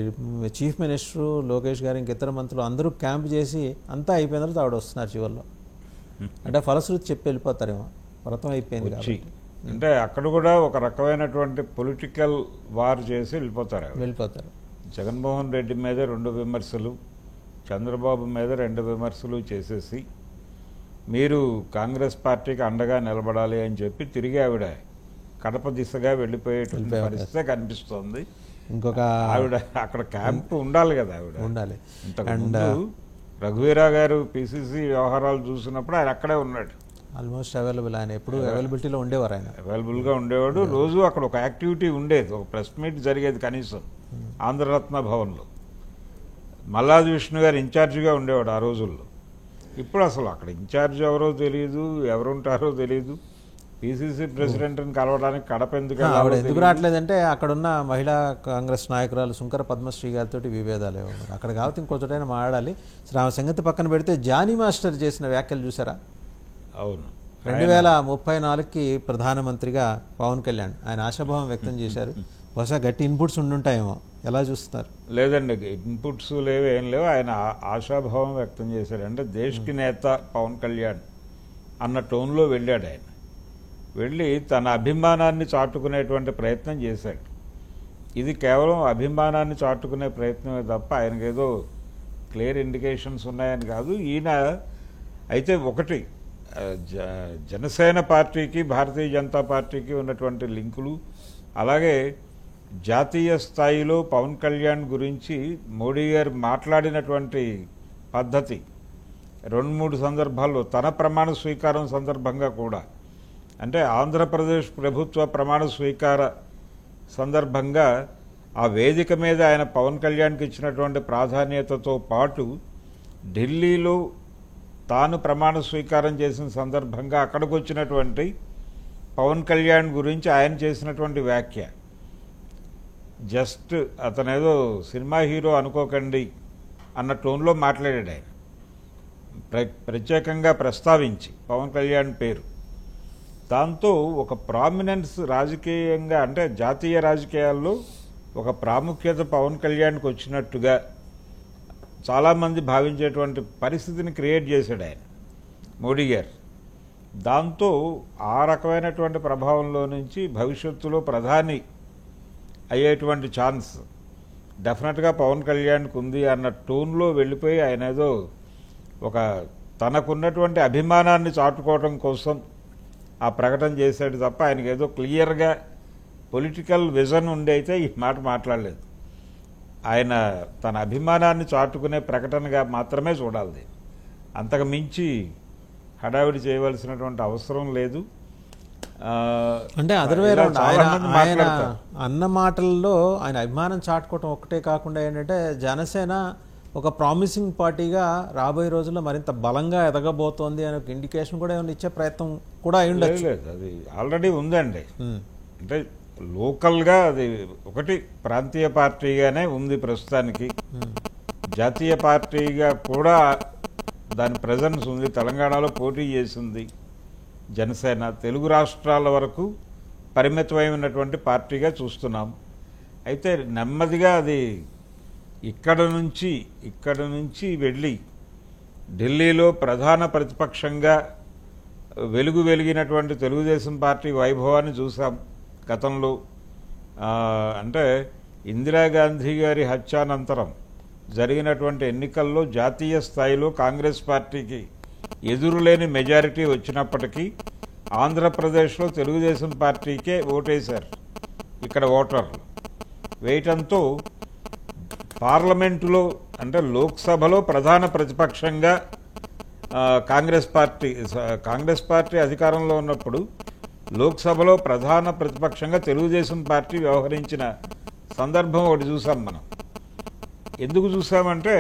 చీఫ్ మినిస్టరు లోకేష్ గారు ఇంకితర మంత్రులు అందరూ క్యాంప్ చేసి అంతా అయిపోయిన తర్వాత ఆవిడ వస్తున్నారు చివరిలో. అంటే ఫలశ్రుతి చెప్పి వెళ్ళిపోతారేమో, వ్రతం అయిపోయింది కాబట్టి. అంటే అక్కడ కూడా ఒక రకమైనటువంటి పొలిటికల్ వార్ చేసి వెళ్ళిపోతారు. జగన్మోహన్ రెడ్డి మీద 2 విమర్శలు, చంద్రబాబు మీద 2 విమర్శలు చేసేసి మీరు కాంగ్రెస్ పార్టీకి అండగా నిలబడాలి అని చెప్పి తిరిగి ఆవిడ కడప దిశగా వెళ్ళిపోయేటువంటి పరిస్థితి కనిపిస్తోంది. ఇంకొక ఆవిడ అక్కడ క్యాంప్ ఉండాలి కదా, ఆవిడ ఉండాలి. ఇంతకుముందు రఘువీరా గారు పిసిసి వ్యవహారాలు చూసినప్పుడు ఆయన అక్కడే ఉన్నాడు. Almost available. ఆయన ఎప్పుడు అవైలబిలిటీలో ఉండేవారు. ఆయన అవైలబుల్గా ఉండేవాడు. రోజు అక్కడ ఒక యాక్టివిటీ ఉండేది, ఒక ప్రెస్ మీట్ జరిగేది కనీసం ఆంధ్రరత్న భవన్లో. మల్లాది విష్ణు గారు ఇన్ఛార్జిగా ఉండేవాడు ఆ రోజుల్లో. ఇప్పుడు అసలు అక్కడ ఇన్ఛార్జ్ ఎవరో తెలియదు, ఎవరుంటారో తెలియదు. పిసిసి ప్రెసిడెంట్ని కలవడానికి కడప ఎందుకు రావట్లేదంటే అక్కడున్న మహిళా కాంగ్రెస్ నాయకురాలు శుంకర పద్మశ్రీ గారితో విభేదాలు అక్కడ కాబట్టి ఇంకొకటైనా మాట్లాడాలి. ఆమె సంగతి పక్కన పెడితే జానీ మాస్టర్ చేసిన వ్యాఖ్యలు చూసారా? అవును, 2034కి ప్రధానమంత్రిగా పవన్ కళ్యాణ్ ఆయన ఆశాభావం వ్యక్తం చేశారు. బహుశా గట్టి ఇన్పుట్స్ ఉండుంటాయేమో, ఎలా చూస్తున్నారు? లేదండి, ఇన్పుట్స్ లేవు, ఏం లేవు. ఆయన ఆశాభావం వ్యక్తం చేశాడు. అంటే దేశకి నేత పవన్ కళ్యాణ్ అన్న టోన్లో వెళ్ళాడు. ఆయన వెళ్ళి తన అభిమానాన్ని చాటుకునేటువంటి ప్రయత్నం చేశాడు. ఇది కేవలం అభిమానాన్ని చాటుకునే ప్రయత్నమే తప్ప ఆయనకేదో క్లియర్ ఇండికేషన్స్ ఉన్నాయని కాదు. ఈయన అయితే ఒకటి జనసేన పార్టీకి భారతీయ జనతా పార్టీకి ఉన్నటువంటి లింకులు, అలాగే జాతీయ స్థాయిలో పవన్ కళ్యాణ్ గురించి మోడీ గారు మాట్లాడినటువంటి పద్ధతి 2-3 సందర్భాల్లో తన ప్రమాణ స్వీకారం సందర్భంగా కూడా, అంటే ఆంధ్రప్రదేశ్ ప్రభుత్వ ప్రమాణ స్వీకార సందర్భంగా ఆ వేదిక మీద ఆయన పవన్ కళ్యాణ్కి ఇచ్చినటువంటి ప్రాధాన్యతతో పాటు ఢిల్లీలో తాను ప్రమాణ స్వీకారం చేసిన సందర్భంగా అక్కడికి వచ్చినటువంటి పవన్ కళ్యాణ్ గురించి ఆయన చేసినటువంటి వ్యాఖ్య, జస్ట్ అతనేదో సినిమా హీరో అనుకోకండి అన్న టోన్లో మాట్లాడాడు. ఆయన ప్రత్యేకంగా ప్రస్తావించి పవన్ కళ్యాణ్ పేరు. దాంతో ఒక ప్రామినెన్స్ రాజకీయంగా, అంటే జాతీయ రాజకీయాల్లో ఒక ప్రాముఖ్యత పవన్ కళ్యాణ్కి వచ్చినట్టుగా చాలామంది భావించేటువంటి పరిస్థితిని క్రియేట్ చేశాడు ఆయన మోడీ గారు. దాంతో ఆ రకమైనటువంటి ప్రభావంలో నుంచి భవిష్యత్తులో ప్రధాని అయ్యేటువంటి ఛాన్స్ డెఫినెట్గా పవన్ కళ్యాణ్కి ఉంది అన్న టోన్లో వెళ్ళిపోయి ఆయన ఏదో ఒక తనకున్నటువంటి అభిమానాన్ని చాటుకోవడం కోసం ఆ ప్రకటన చేశాడు తప్ప ఆయనకి ఏదో క్లియర్గా పొలిటికల్ విజన్ ఉండి అయితే ఈ మాట మాట్లాడలేదు. ఆయన తన అభిమానాన్ని చాటుకునే ప్రకటనగా మాత్రమే చూడాలి దీన్ని. అంతకు మించి హడావిడి చేయవలసినటువంటి అవసరం లేదు. అంటే అదర్వే ఇలా రౌండ్ చాలా ఆయన మంది ఆయన మాట్లాడతారు. అన్న మాటల్లో ఆయన అభిమానం చాటుకోవటం ఒక్కటే కాకుండా ఏంటంటే జనసేన ఒక ప్రామిసింగ్ పార్టీగా రాబోయే రోజుల్లో మరింత బలంగా ఎదగబోతోంది అనే ఒక ఇండికేషన్ కూడా ఏమైనా ఇచ్చే ప్రయత్నం కూడా అయి ఉండొచ్చు. లేదు, అది ఆల్రెడీ ఉందండి. అంటే లోకల్గా అది ఒకటి ప్రాంతీయ పార్టీగానే ఉంది ప్రస్తుతానికి. జాతీయ పార్టీగా కూడా దాని ప్రెజెన్స్ ఉంది. తెలంగాణలో పోటీ చేసింది జనసేన. తెలుగు రాష్ట్రాల వరకు పరిమితమైనటువంటి పార్టీగా చూస్తున్నాం. అయితే నెమ్మదిగా అది ఇక్కడ నుంచి వెళ్ళి ఢిల్లీలో ప్రధాన ప్రతిపక్షంగా వెలిగినటువంటి తెలుగుదేశం పార్టీ వైభవాన్ని చూసాం గతంలో. అంటే ఇందిరాగాంధీ గారి హత్యానంతరం జరిగినటువంటి ఎన్నికల్లో జాతీయ స్థాయిలో కాంగ్రెస్ పార్టీకి ఎదురులేని మెజారిటీ వచ్చినప్పటికీ ఆంధ్రప్రదేశ్లో తెలుగుదేశం పార్టీకే ఓటేశారు ఇక్కడ ఓటర్లు. వేయటంతో పార్లమెంటులో అంటే లోక్సభలో ప్రధాన ప్రతిపక్షంగా కాంగ్రెస్ పార్టీ అధికారంలో ఉన్నప్పుడు లోక్సభలో ప్రధాన ప్రతిపక్షంగా తెలుగుదేశం పార్టీ వ్యవహరించిన సందర్భం ఒకటి చూసాం మనం. ఎందుకు చూసామంటే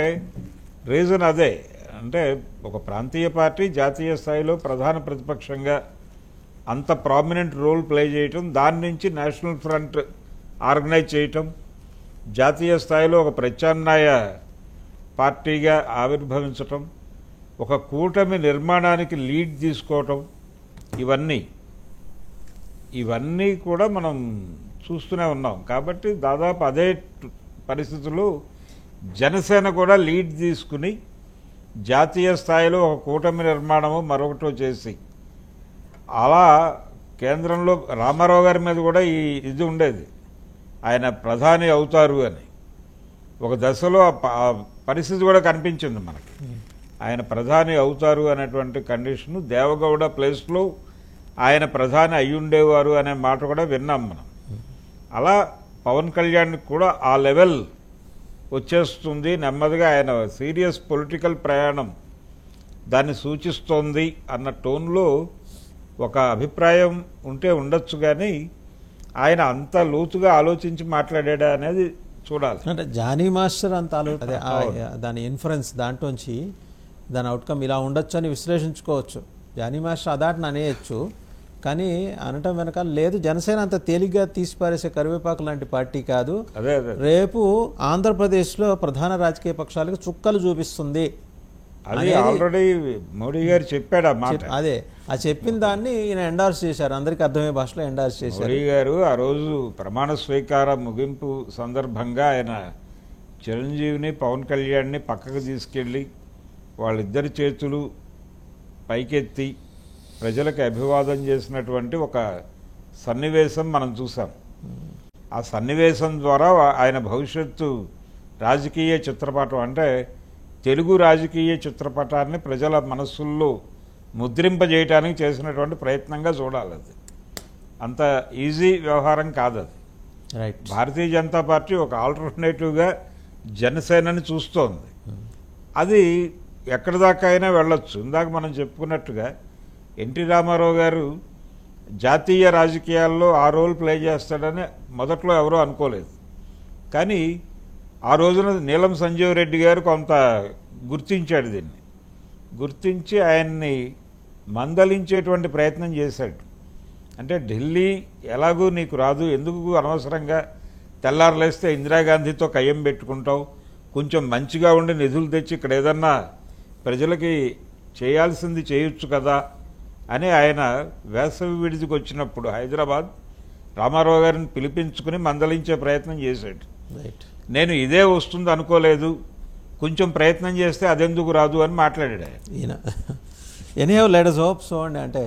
రీజన్ అదే. అంటే ఒక ప్రాంతీయ పార్టీ జాతీయ స్థాయిలో ప్రధాన ప్రతిపక్షంగా అంత ప్రామినెంట్ రోల్ ప్లే చేయటం, దాని నుంచి నేషనల్ ఫ్రంట్ ఆర్గనైజ్ చేయటం, జాతీయ స్థాయిలో ఒక ప్రత్యామ్నాయ పార్టీగా ఆవిర్భవించటం, ఒక కూటమి నిర్మాణానికి లీడ్ తీసుకోవటం, ఇవన్నీ కూడా మనం చూస్తూనే ఉన్నాం. కాబట్టి దాదాపు అదే పరిస్థితుల్లో జనసేన కూడా లీడ్ తీసుకుని జాతీయ స్థాయిలో ఒక కూటమి నిర్మాణము మరొకటో చేసి, అలా కేంద్రంలో రామారావు గారి మీద కూడా ఇది ఉండేది, ఆయన ప్రధాని అవుతారు అని. ఒక దశలో ఆ పరిస్థితి కూడా కనిపించింది మనకి. ఆయన ప్రధాని అవుతారు అనేటువంటి కండిషను దేవగౌడ ప్లేస్లో ఆయన ప్రధాని అయ్యుండేవారు అనే మాట కూడా విన్నాం మనం. అలా పవన్ కళ్యాణ్కి కూడా ఆ లెవెల్ వచ్చేస్తుంది నెమ్మదిగా. ఆయన సీరియస్ పొలిటికల్ ప్రయాణం దాన్ని సూచిస్తోంది అన్న టోన్లో ఒక అభిప్రాయం ఉంటే ఉండొచ్చు. కానీ ఆయన అంత లోతుగా ఆలోచించి మాట్లాడా అనేది చూడాలి. అంటే జానీ మాస్టర్ అంత అదే దాని ఇన్ఫరెన్స్ దాంట్లోంచి దాని అవుట్కమ్ ఇలా ఉండొచ్చు అని విశ్లేషించుకోవచ్చు. జానీ మాస్టర్ అదాటిని అనేయచ్చు, కానీ అనటం వెనకాల లేదు, జనసేన అంత తేలిగ్గా తీసిపారేసే కరివేపాకు లాంటి పార్టీ కాదు. రేపు ఆంధ్రప్రదేశ్లో ప్రధాన రాజకీయ పక్షాలకు చుక్కలు చూపిస్తుంది. అది ఆల్రెడీ మోడీ గారు చెప్పాడు ఆ మాట. అదే ఆ చెప్పిన దాన్ని ఈయన ఎండార్స్ చేశారు, అందరికీ అర్థమయ్యే భాషలో ఎండార్స్ చేశారు. మోడీ గారు ఆ రోజు ప్రమాణ స్వీకార ముగింపు సందర్భంగా ఆయన చిరంజీవిని పవన్ కళ్యాణ్ని పక్కకు తీసుకెళ్ళి వాళ్ళిద్దరి చేతులు పైకెత్తి ప్రజలకు అభివాదం చేసినటువంటి ఒక సన్నివేశం మనం చూసాం. ఆ సన్నివేశం ద్వారా ఆయన భవిష్యత్తు రాజకీయ చిత్రపటం అంటే తెలుగు రాజకీయ చిత్రపటాన్ని ప్రజల మనస్సుల్లో ముద్రింపజేయడానికి చేసినటువంటి ప్రయత్నంగా చూడాలి. అది అంత ఈజీ వ్యవహారం కాదు. అది రైట్. భారతీయ జనతా పార్టీ ఒక ఆల్టర్నేటివ్గా జనసేనని చూస్తోంది. అది ఎక్కడి దాకా అయినా వెళ్ళొచ్చు. ఇందాక మనం చెప్పుకున్నట్టుగా ఎన్టీ రామారావు గారు జాతీయ రాజకీయాల్లో ఆ రోల్ ప్లే చేస్తాడని మొదట్లో ఎవరూ అనుకోలేదు. కానీ ఆ రోజున నీలం సంజీవ్ రెడ్డి గారు కొంత గుర్తించాడు, దీన్ని గుర్తించి ఆయన్ని మందలించేటువంటి ప్రయత్నం చేశాడు. అంటే ఢిల్లీ ఎలాగూ నీకు రాదు, ఎందుకు అనవసరంగా తెల్లారలేస్తే ఇందిరాగాంధీతో కయ్యం పెట్టుకుంటావు, కొంచెం మంచిగా ఉండి నిధులు తెచ్చి ఇక్కడ ఏదన్నా ప్రజలకి చేయాల్సింది చేయొచ్చు కదా అని ఆయన వేసవి విడిదికి వచ్చినప్పుడు హైదరాబాద్ రామారావు గారిని పిలిపించుకుని మందలించే ప్రయత్నం చేశాడు. రైట్. నేను ఇదే వస్తుంది అనుకోలేదు, కొంచెం ప్రయత్నం చేస్తే అదెందుకు రాదు అని మాట్లాడాడు ఆయన. ఈయన anyhow let us hope so అంటే